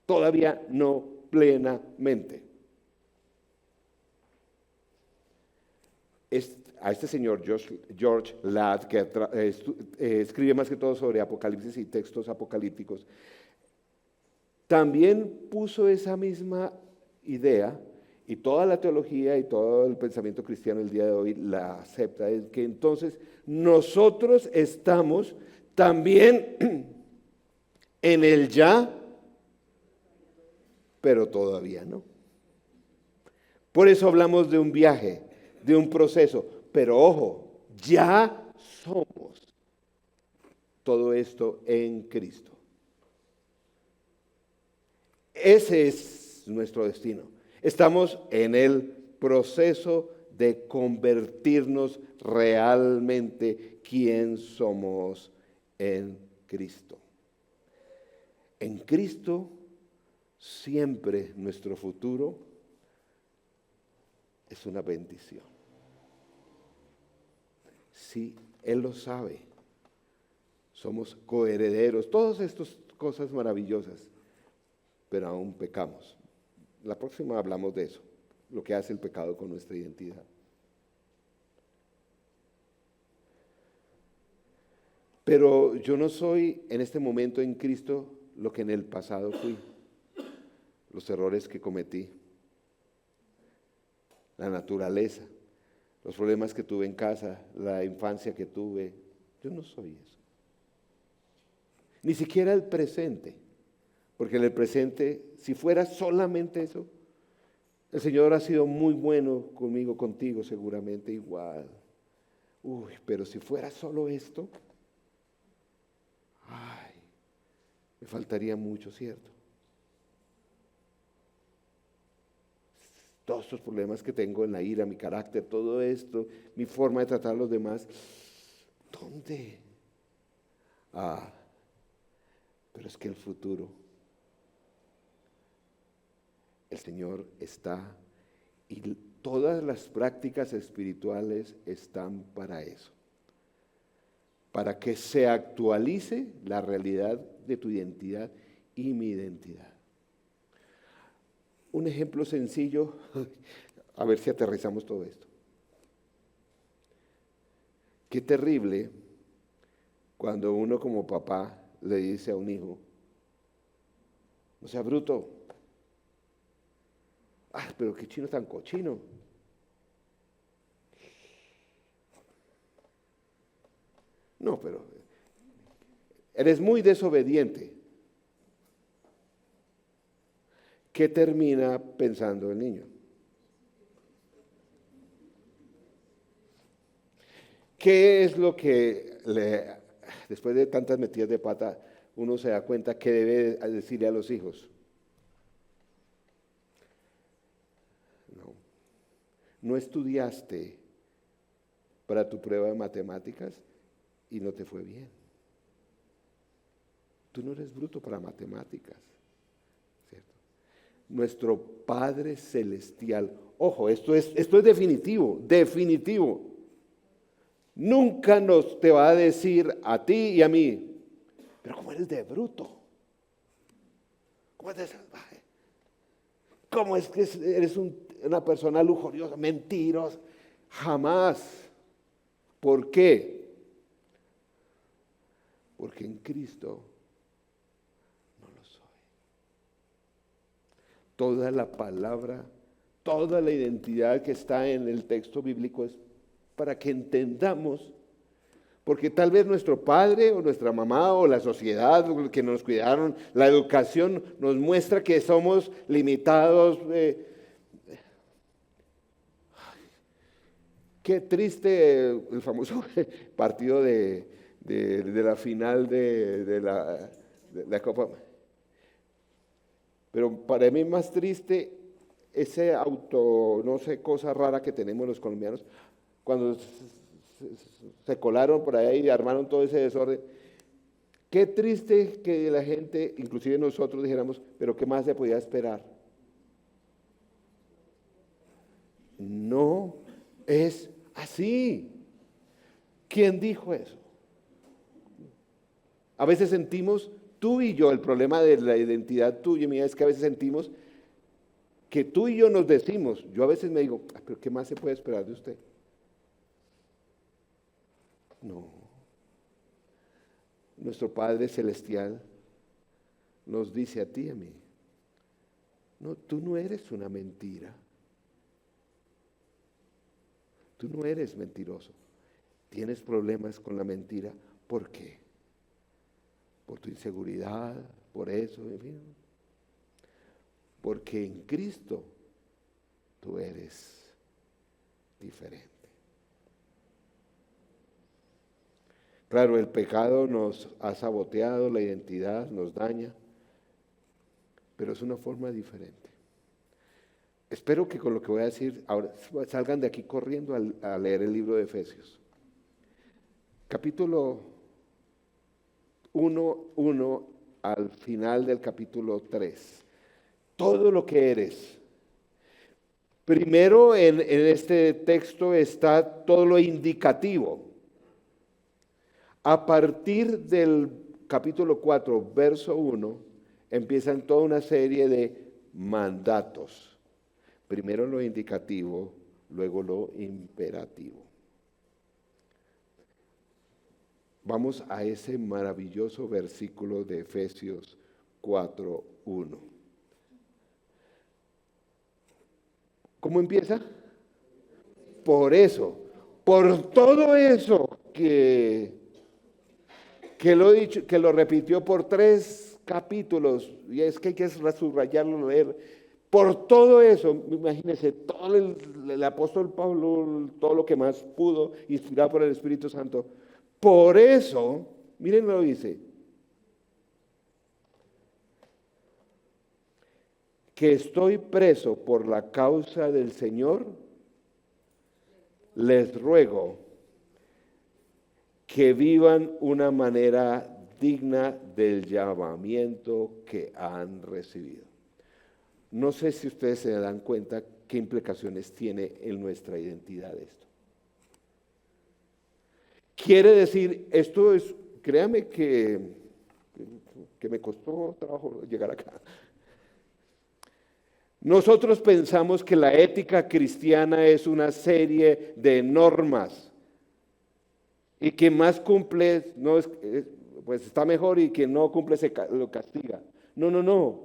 Todavía no plenamente. A este señor George Ladd, que escribe más que todo sobre Apocalipsis y textos apocalípticos, también puso esa misma idea, y toda la teología y todo el pensamiento cristiano el día de hoy la acepta, es que entonces nosotros estamos también en el ya, pero todavía no. Por eso hablamos de un viaje, de un proceso, pero ojo, ya somos todo esto en Cristo. Ese es nuestro destino. Estamos en el proceso de convertirnos realmente quien somos en Cristo. En Cristo siempre nuestro futuro es una bendición. Sí, Él lo sabe. Somos coherederos, todas estas cosas maravillosas, pero aún pecamos. La próxima hablamos de eso, lo que hace el pecado con nuestra identidad. Pero yo no soy en este momento en Cristo lo que en el pasado fui, los errores que cometí, la naturaleza, los problemas que tuve en casa, la infancia que tuve. Yo no soy eso. Ni siquiera el presente, porque en el presente, si fuera solamente eso, el Señor ha sido muy bueno conmigo, contigo seguramente igual. Pero si fuera solo esto, me faltaría mucho, ¿cierto? Todos estos problemas que tengo en la ira, mi carácter, todo esto, mi forma de tratar a los demás, ¿dónde? Pero es que el futuro, el Señor está, y todas las prácticas espirituales están para eso, para que se actualice la realidad de tu identidad y mi identidad. Un ejemplo sencillo, a ver si aterrizamos todo esto. Qué terrible cuando uno como papá le dice a un hijo, no sea bruto, pero qué chino tan cochino. No, pero eres muy desobediente. ¿Qué termina pensando el niño? ¿Qué es lo que después de tantas metidas de pata, uno se da cuenta que debe decirle a los hijos? No estudiaste para tu prueba de matemáticas y no te fue bien. Tú no eres bruto para matemáticas, ¿cierto? Nuestro Padre Celestial, ojo, esto es definitivo, definitivo. Nunca te va a decir a ti y a mí, pero ¿cómo eres de bruto? ¿Cómo es de salvaje? ¿Cómo es que eres una persona lujuriosa, mentirosa? Jamás. ¿Por qué? Porque en Cristo no lo soy. Toda la palabra, toda la identidad que está en el texto bíblico es para que entendamos, porque tal vez nuestro padre o nuestra mamá o la sociedad que nos cuidaron, la educación nos muestra que somos limitados. Qué triste el famoso partido de la final de la Copa. Pero para mí más triste ese no sé, cosa rara que tenemos los colombianos, cuando se colaron por ahí y armaron todo ese desorden. Qué triste que la gente, inclusive nosotros, dijéramos, pero ¿qué más se podía esperar? No es así. ¿Quién dijo eso? A veces sentimos, tú y yo, el problema de la identidad tuya y mía es que a veces sentimos que tú y yo nos decimos, yo a veces me digo, pero ¿qué más se puede esperar de usted? No. Nuestro Padre Celestial nos dice a ti y a mí, no, tú no eres una mentira. Tú no eres mentiroso. Tienes problemas con la mentira. ¿Por qué? Por tu inseguridad, por eso, en fin. Porque en Cristo tú eres diferente. Claro, el pecado nos ha saboteado la identidad, nos daña, pero es una forma diferente. Espero que con lo que voy a decir ahora salgan de aquí corriendo a leer el libro de Efesios. Capítulo 1 al final del capítulo 3. Todo lo que eres. Primero en este texto está todo lo indicativo. A partir del capítulo 4, verso 1, empiezan toda una serie de mandatos. Primero lo indicativo, luego lo imperativo. Vamos a ese maravilloso versículo de Efesios 4:1. ¿Cómo empieza? Por eso, por todo eso que lo he dicho, que lo repitió por 3 capítulos, y es que hay que subrayarlo, leer. Por todo eso, imagínense, todo el apóstol Pablo, todo lo que más pudo, inspirado por el Espíritu Santo. Por eso, miren lo que dice, que estoy preso por la causa del Señor, les ruego que vivan una manera digna del llamamiento que han recibido. No sé si ustedes se dan cuenta qué implicaciones tiene en nuestra identidad esto. Quiere decir, esto es, créame que me costó trabajo llegar acá. Nosotros pensamos que la ética cristiana es una serie de normas y que más cumple, no es, pues está mejor, y que no cumple lo castiga. No, no, no.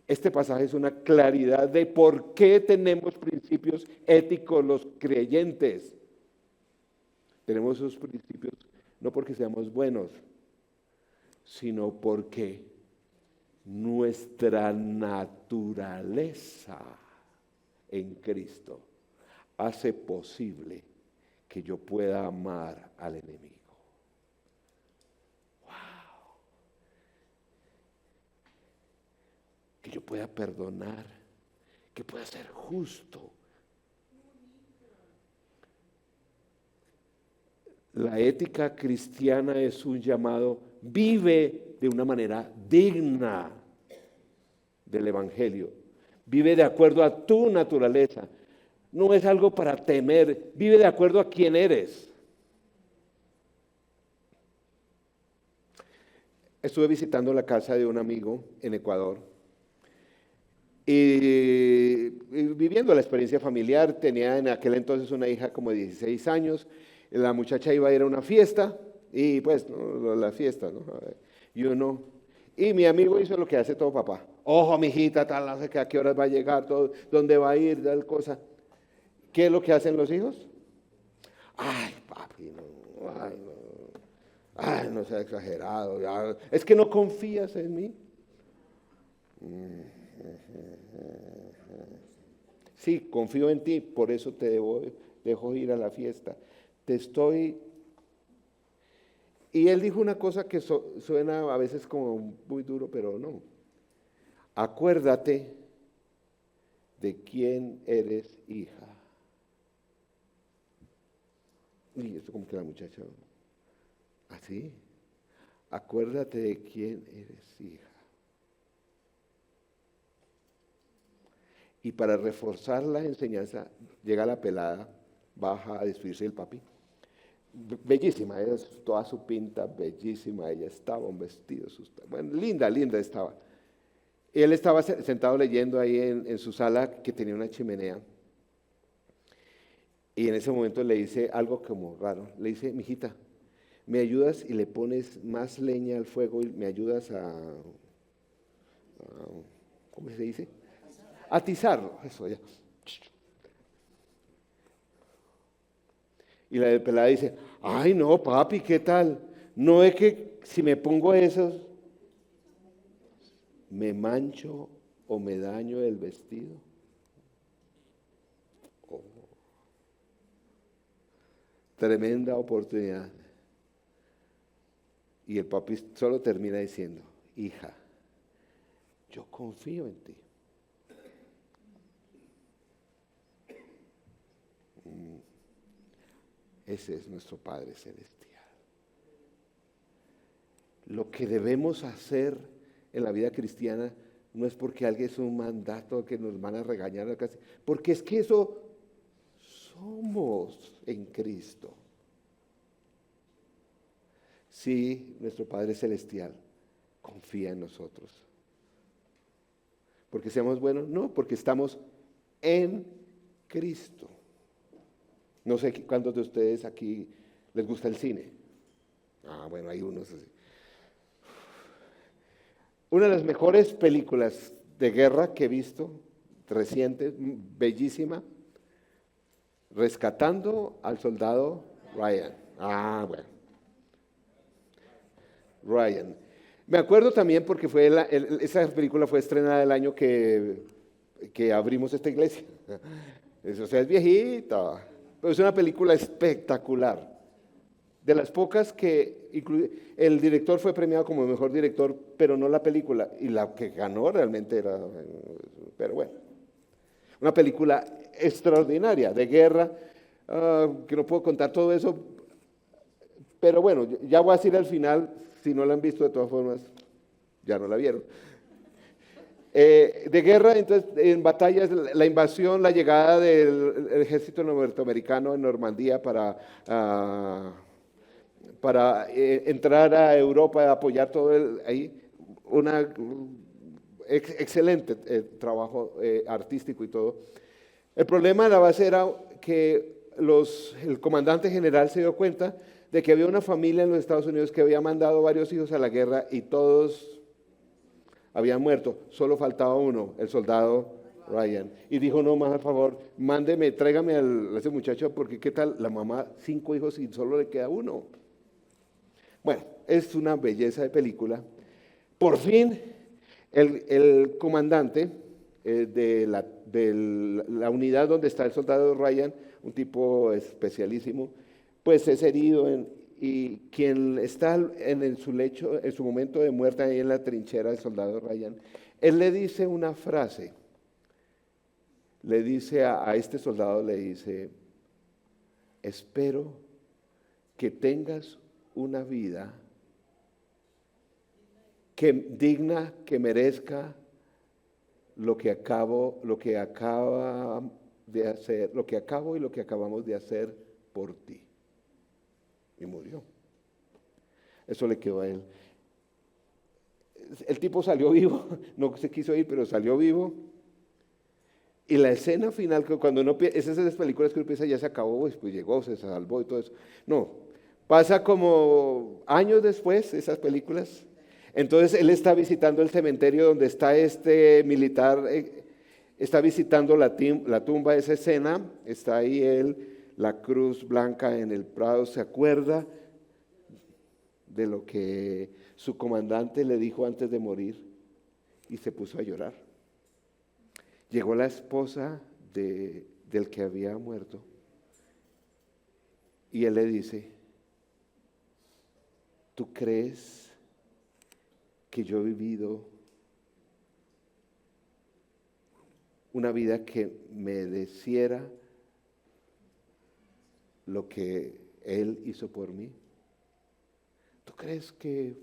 Este pasaje es una claridad de por qué tenemos principios éticos los creyentes. Tenemos esos principios no porque seamos buenos, sino porque nuestra naturaleza en Cristo hace posible que yo pueda amar al enemigo. ¡Wow! Que yo pueda perdonar, que pueda ser justo. La ética cristiana es un llamado, vive de una manera digna del Evangelio, vive de acuerdo a tu naturaleza, no es algo para temer, vive de acuerdo a quién eres. Estuve visitando la casa de un amigo en Ecuador y viviendo la experiencia familiar. Tenía en aquel entonces una hija como de 16 años, la muchacha iba a ir a una fiesta y pues no, la fiesta, ¿no? Yo no. Y mi amigo hizo lo que hace todo papá. Ojo, mijita, tal, no sé qué, a qué horas va a llegar, todo, dónde va a ir, tal cosa. ¿Qué es lo que hacen los hijos? Ay, papi, no, ay, no sea exagerado, ya, es que no confías en mí. Sí, confío en ti, por eso te dejo ir a la fiesta. Y él dijo una cosa que suena a veces como muy duro, pero no. Acuérdate de quién eres hija. Y esto como que la muchacha, así, acuérdate de quién eres hija. Y para reforzar la enseñanza, llega la pelada, baja a despedirse del papi. Bellísima, ella, toda su pinta, bellísima, ella estaba, un vestido, bueno, linda, linda estaba. Él estaba sentado leyendo ahí en su sala, que tenía una chimenea. Y en ese momento le dice algo como raro. Le dice, mijita, ¿me ayudas y le pones más leña al fuego y me ayudas a ¿cómo se dice? Atizarlo, eso ya. Y la pelada dice, ay no, papi, ¿qué tal? No es que si me pongo esos, me mancho o me daño el vestido. Oh. Tremenda oportunidad. Y el papi solo termina diciendo, hija, yo confío en ti. Ese es nuestro Padre Celestial. Lo que debemos hacer en la vida cristiana no es porque alguien es un mandato que nos van a regañar, porque es que eso somos en Cristo. Sí, nuestro Padre Celestial confía en nosotros. ¿Porque seamos buenos? No, porque estamos en Cristo. No sé cuántos de ustedes aquí les gusta el cine. Ah, bueno, hay unos así. Una de las mejores películas de guerra que he visto, reciente, bellísima, Rescatando al Soldado Ryan. Ah, bueno. Ryan. Me acuerdo también porque esa película fue estrenada el año que abrimos esta iglesia. O sea, es viejita, pero es una película espectacular. De las pocas que el director fue premiado como mejor director, pero no la película. Y la que ganó realmente era, pero bueno, una película extraordinaria de guerra, que no puedo contar todo eso, Pero bueno, ya voy a decir al final, si no la han visto de todas formas, ya no la vieron. De guerra, entonces, en batallas, la invasión, la llegada del ejército norteamericano en Normandía para entrar a Europa, apoyar todo ahí, una excelente trabajo artístico y todo. El problema de la base era que el comandante general se dio cuenta de que había una familia en los Estados Unidos que había mandado varios hijos a la guerra y todos habían muerto, solo faltaba uno, el soldado Ryan. Y dijo, no, más al favor, mándeme, tráigame a ese muchacho, porque qué tal, la mamá, 5 hijos y solo le queda uno. Bueno, es una belleza de película. Por fin, el comandante de la unidad donde está el soldado Ryan, un tipo especialísimo, pues es herido y quien está en su lecho, en su momento de muerte ahí en la trinchera, el soldado Ryan, él le dice una frase, le dice a este soldado, le dice, espero que tengas una vida digna, que merezca lo que acabo de hacer, lo que acabo y lo que acabamos de hacer por ti. Y murió. Eso le quedó a él. El tipo salió vivo, no se quiso ir, pero salió vivo. Y la escena final, que cuando uno piensa, esas películas que uno piensa ya se acabó, pues llegó, se salvó y todo eso. No, pasa como años después, esas películas. Entonces él está visitando el cementerio donde está este militar, está visitando la tumba, esa escena, está ahí él, la cruz blanca en el prado, se acuerda de lo que su comandante le dijo antes de morir y se puso a llorar. Llegó la esposa del que había muerto y él le dice, ¿tú crees que yo he vivido una vida que mereciera lo que él hizo por mí? ¿Tú crees que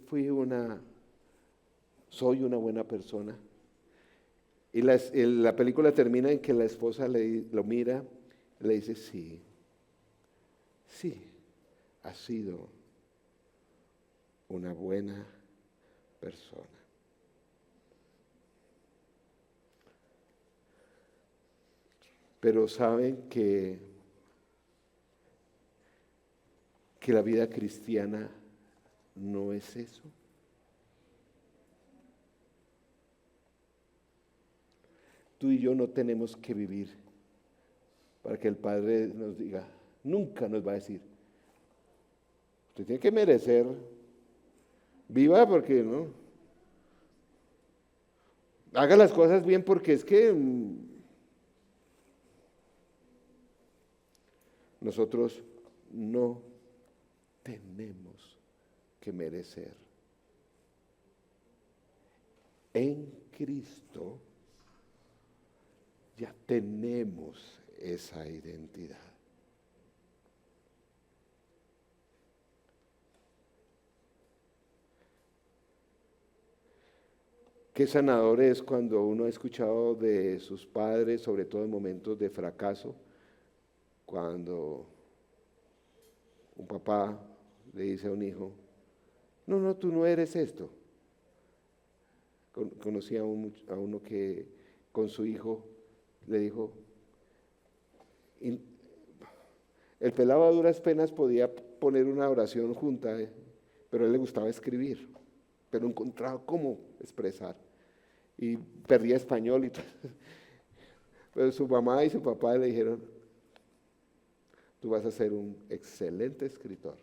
soy una buena persona? Y la película termina en que la esposa lo mira y le dice, sí, has sido una buena persona. Pero saben que la vida cristiana no es eso. Tú y yo no tenemos que vivir para que el Padre nos diga, nunca nos va a decir, usted tiene que merecer, viva porque no, haga las cosas bien porque es que nosotros no tenemos que merecer. En Cristo ya tenemos esa identidad. Qué sanador es cuando uno ha escuchado de sus padres, sobre todo en momentos de fracaso, cuando un papá le dice a un hijo, no, tú no eres esto. Conocí a uno que con su hijo le dijo, el pelado a duras penas podía poner una oración junta, pero a él le gustaba escribir, pero encontraba cómo expresar. Y perdía español y todo. Pero su mamá y su papá le dijeron, tú vas a ser un excelente escritor.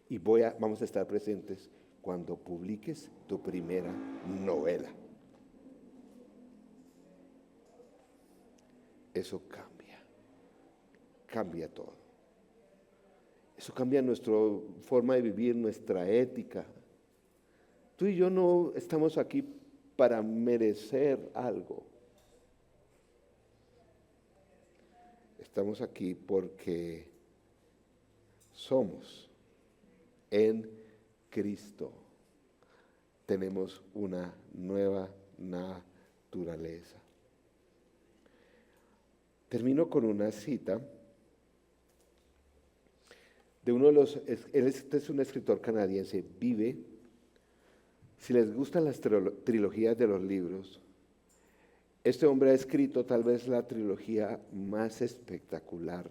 Y vamos a estar presentes cuando publiques tu primera novela. Eso cambia todo. Eso cambia nuestra forma de vivir, nuestra ética. Tú y yo no estamos aquí para merecer algo. Estamos aquí porque somos en Cristo. Tenemos una nueva naturaleza. Termino con una cita de uno de los, este es un escritor canadiense, Vive. Si les gustan las trilogías de los libros, este hombre ha escrito tal vez la trilogía más espectacular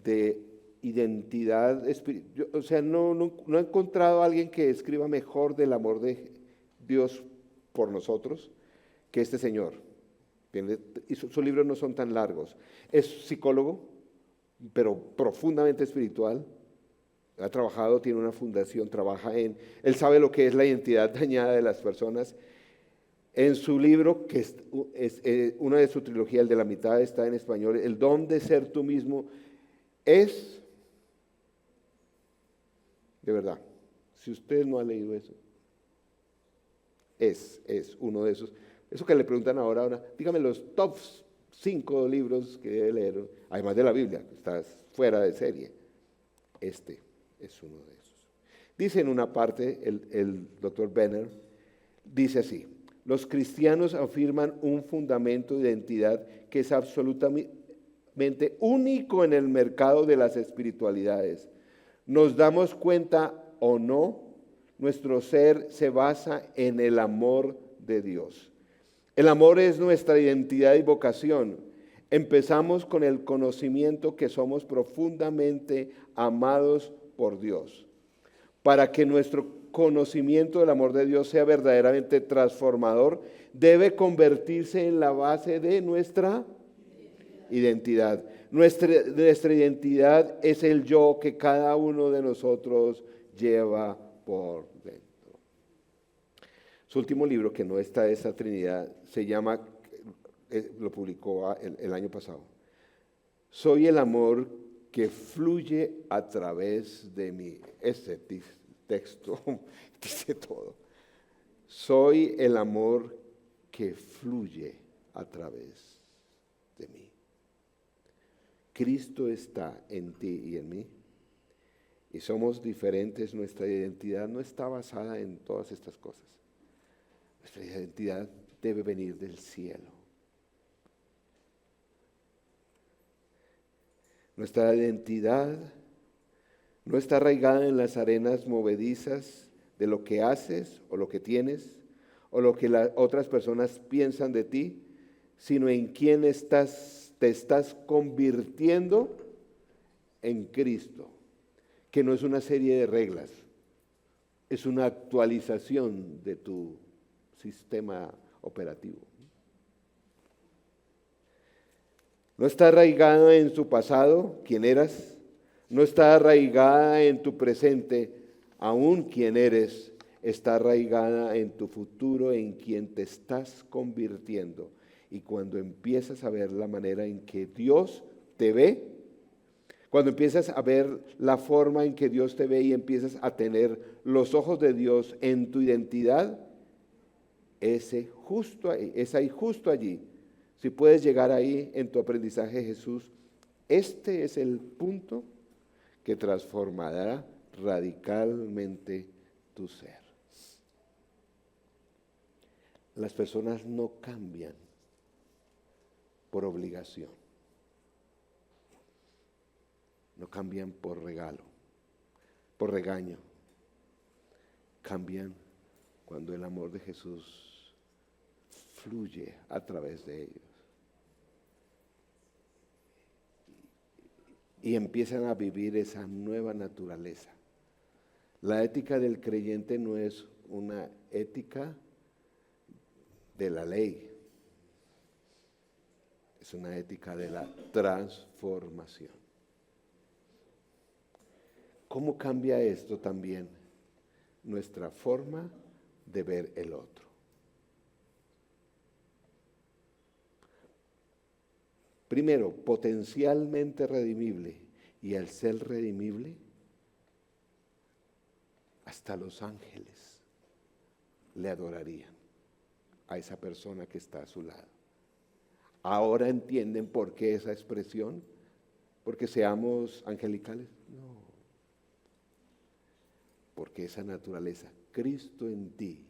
de identidad espiritual. O sea, no he encontrado a alguien que escriba mejor del amor de Dios por nosotros que este señor. Y sus libros no son tan largos. Es psicólogo, pero profundamente espiritual. Ha trabajado, tiene una fundación, él sabe lo que es la identidad dañada de las personas. En su libro, que es una de su trilogía, el de la mitad está en español, El don de ser tú mismo, es, de verdad, si usted no ha leído eso, es uno de esos. Eso que le preguntan ahora, dígame los top 5 libros que debe leer, además de la Biblia, que está fuera de serie. Este es uno de esos. Dice en una parte, el doctor Benner, dice así: los cristianos afirman un fundamento de identidad que es absolutamente único en el mercado de las espiritualidades. Nos damos cuenta o no, nuestro ser se basa en el amor de Dios. El amor es nuestra identidad y vocación. Empezamos con el conocimiento que somos profundamente amados por Dios. Para que nuestro conocimiento del amor de Dios sea verdaderamente transformador, debe convertirse en la base de nuestra identidad. Nuestra identidad es el yo que cada uno de nosotros lleva por dentro. Su último libro, que no está esa Trinidad, se llama, lo publicó el año pasado, Soy el amor que fluye a través de mí. Ese texto dice todo. Soy el amor que fluye a través de mí. Cristo está en ti y en mí. Y somos diferentes. Nuestra identidad no está basada en todas estas cosas. Nuestra identidad debe venir del cielo. Nuestra identidad no está arraigada en las arenas movedizas de lo que haces o lo que tienes o lo que otras personas piensan de ti, sino en quién te estás convirtiendo en Cristo, que no es una serie de reglas, es una actualización de tu sistema operativo. No está arraigada en su pasado, quién eras, no está arraigada en tu presente, aún quién eres, está arraigada en tu futuro, en quien te estás convirtiendo. Y cuando empiezas a ver la manera en que Dios te ve, cuando empiezas a ver la forma en que Dios te ve y empiezas a tener los ojos de Dios en tu identidad, es ahí justo allí. Si puedes llegar ahí en tu aprendizaje de Jesús, este es el punto que transformará radicalmente tu ser. Las personas no cambian por obligación, no cambian por regalo, por regaño, cambian cuando el amor de Jesús fluye a través de ellos. Y empiezan a vivir esa nueva naturaleza. La ética del creyente no es una ética de la ley, es una ética de la transformación. ¿Cómo cambia esto también nuestra forma de ver el otro? Primero, potencialmente redimible, y al ser redimible, hasta los ángeles le adorarían a esa persona que está a su lado. Ahora entienden por qué esa expresión, porque seamos angelicales. No, porque esa naturaleza, Cristo en ti,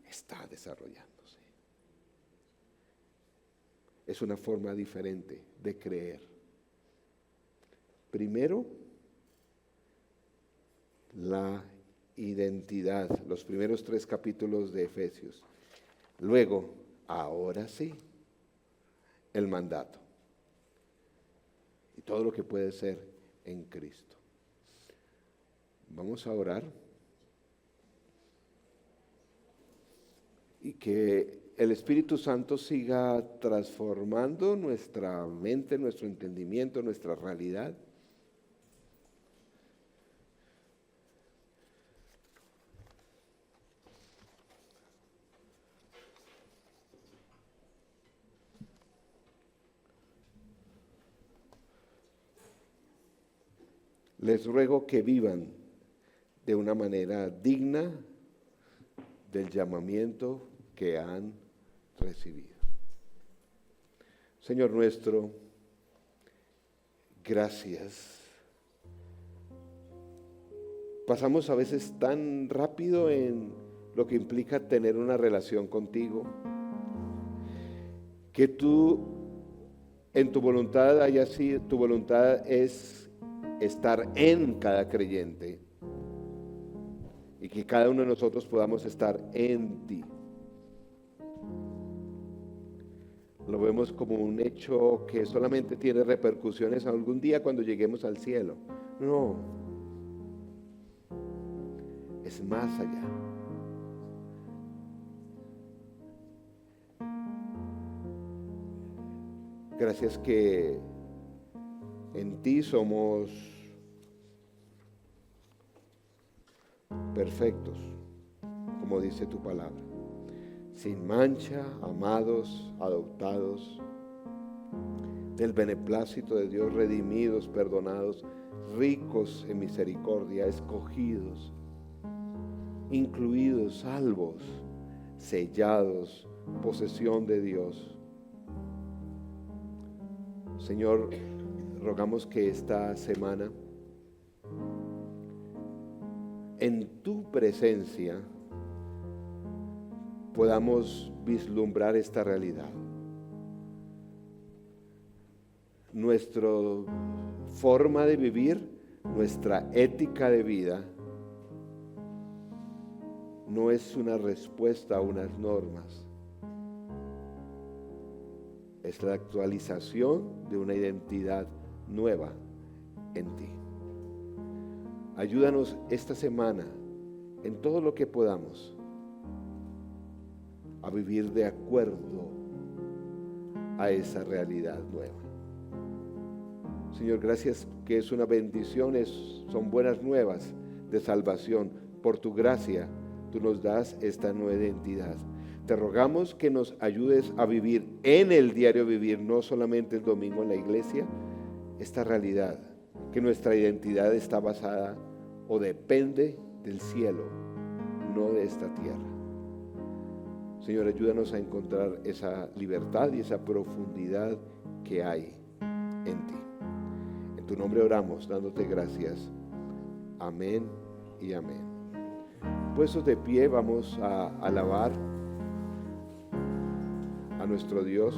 está desarrollándose. Es una forma diferente de creer. Primero, la identidad, los primeros 3 capítulos de Efesios. Luego, ahora sí, el mandato. Y todo lo que puede ser en Cristo. Vamos a orar. Y que el Espíritu Santo siga transformando nuestra mente, nuestro entendimiento, nuestra realidad. Les ruego que vivan de una manera digna del llamamiento que han recibido. Señor nuestro, gracias. Pasamos a veces tan rápido en lo que implica tener una relación contigo, que tú en tu voluntad haya sido, tu voluntad es estar en cada creyente y que cada uno de nosotros podamos estar en ti. Lo vemos como un hecho que solamente tiene repercusiones algún día cuando lleguemos al cielo. No, es más allá. Gracias que en ti somos perfectos, como dice tu palabra, sin mancha, amados, adoptados, del beneplácito de Dios, redimidos, perdonados, ricos en misericordia, escogidos, incluidos, salvos, sellados, posesión de Dios. Señor, rogamos que esta semana, en tu presencia, podamos vislumbrar esta realidad. Nuestra forma de vivir, nuestra ética de vida, no es una respuesta a unas normas. Es la actualización de una identidad nueva en ti. Ayúdanos esta semana, en todo lo que podamos, a vivir de acuerdo a esa realidad nueva. Señor, gracias que es una bendición, son buenas nuevas de salvación. Por tu gracia, tú nos das esta nueva identidad. Te rogamos que nos ayudes a vivir en el diario vivir, no solamente el domingo en la iglesia, esta realidad, que nuestra identidad está basada o depende del cielo, no de esta tierra. Señor, ayúdanos a encontrar esa libertad y esa profundidad que hay en ti. En tu nombre oramos, dándote gracias. Amén y amén. Puestos de pie, vamos a alabar a nuestro Dios.